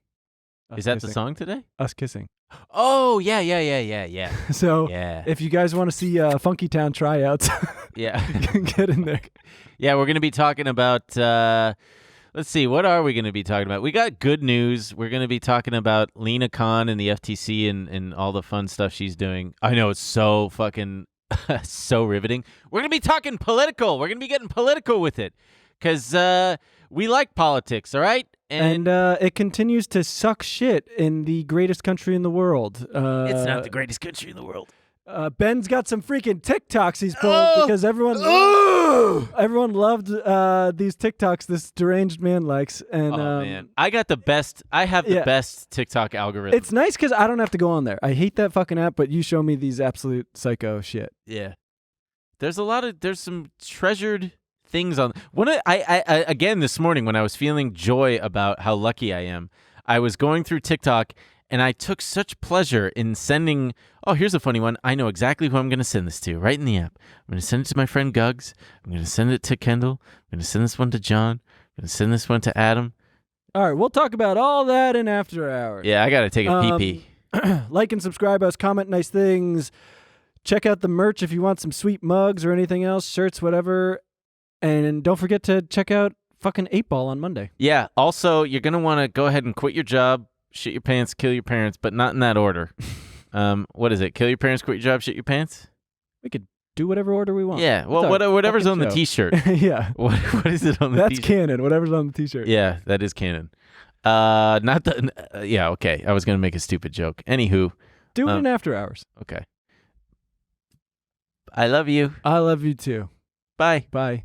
Us Is that kissing. the song today? Us kissing. Oh, yeah. So Yeah. if you guys want to see Funky Town tryouts, Yeah. get in there. Yeah, we're going to be talking about, let's see, what are we going to be talking about? We got good news. We're going to be talking about Lena Khan and the FTC and all the fun stuff she's doing. I know, it's so fucking So riveting. We're going to be talking political. We're going to be getting political with it because we like politics, all right? And it continues to suck shit in the greatest country in the world. It's not the greatest country in the world. Ben's got some freaking TikToks he's pulled because everyone loved these TikToks this deranged man likes. And man, I have the best TikTok algorithm. It's nice because I don't have to go on there. I hate that fucking app, but you show me these absolute psycho shit. Yeah, there's some treasured things on. I again this morning when I was feeling joy about how lucky I am, I was going through TikTok. And I took such pleasure in sending, here's a funny one. I know exactly who I'm going to send this to right in the app. I'm going to send it to my friend Guggs. I'm going to send it to Kendall. I'm going to send this one to John. I'm going to send this one to Adam. All right, we'll talk about all that in After Hours. Yeah, I got to take a pee-pee. Like and subscribe us, comment nice things. Check out the merch if you want some sweet mugs or anything else, shirts, whatever. And don't forget to check out fucking 8-Ball on Monday. Yeah, also, you're going to want to go ahead and quit your job. Shit your pants, kill your parents, but not in that order. What is it? Kill your parents, quit your job, shit your pants? We could do whatever order we want. Yeah, well, whatever's on the T-shirt. Yeah. What is it on the That's T-shirt? That's canon, whatever's on the T-shirt. Yeah, that is canon. Not the... yeah, okay. I was going to make a stupid joke. Anywho. Do it in After Hours. Okay. I love you. I love you too. Bye. Bye.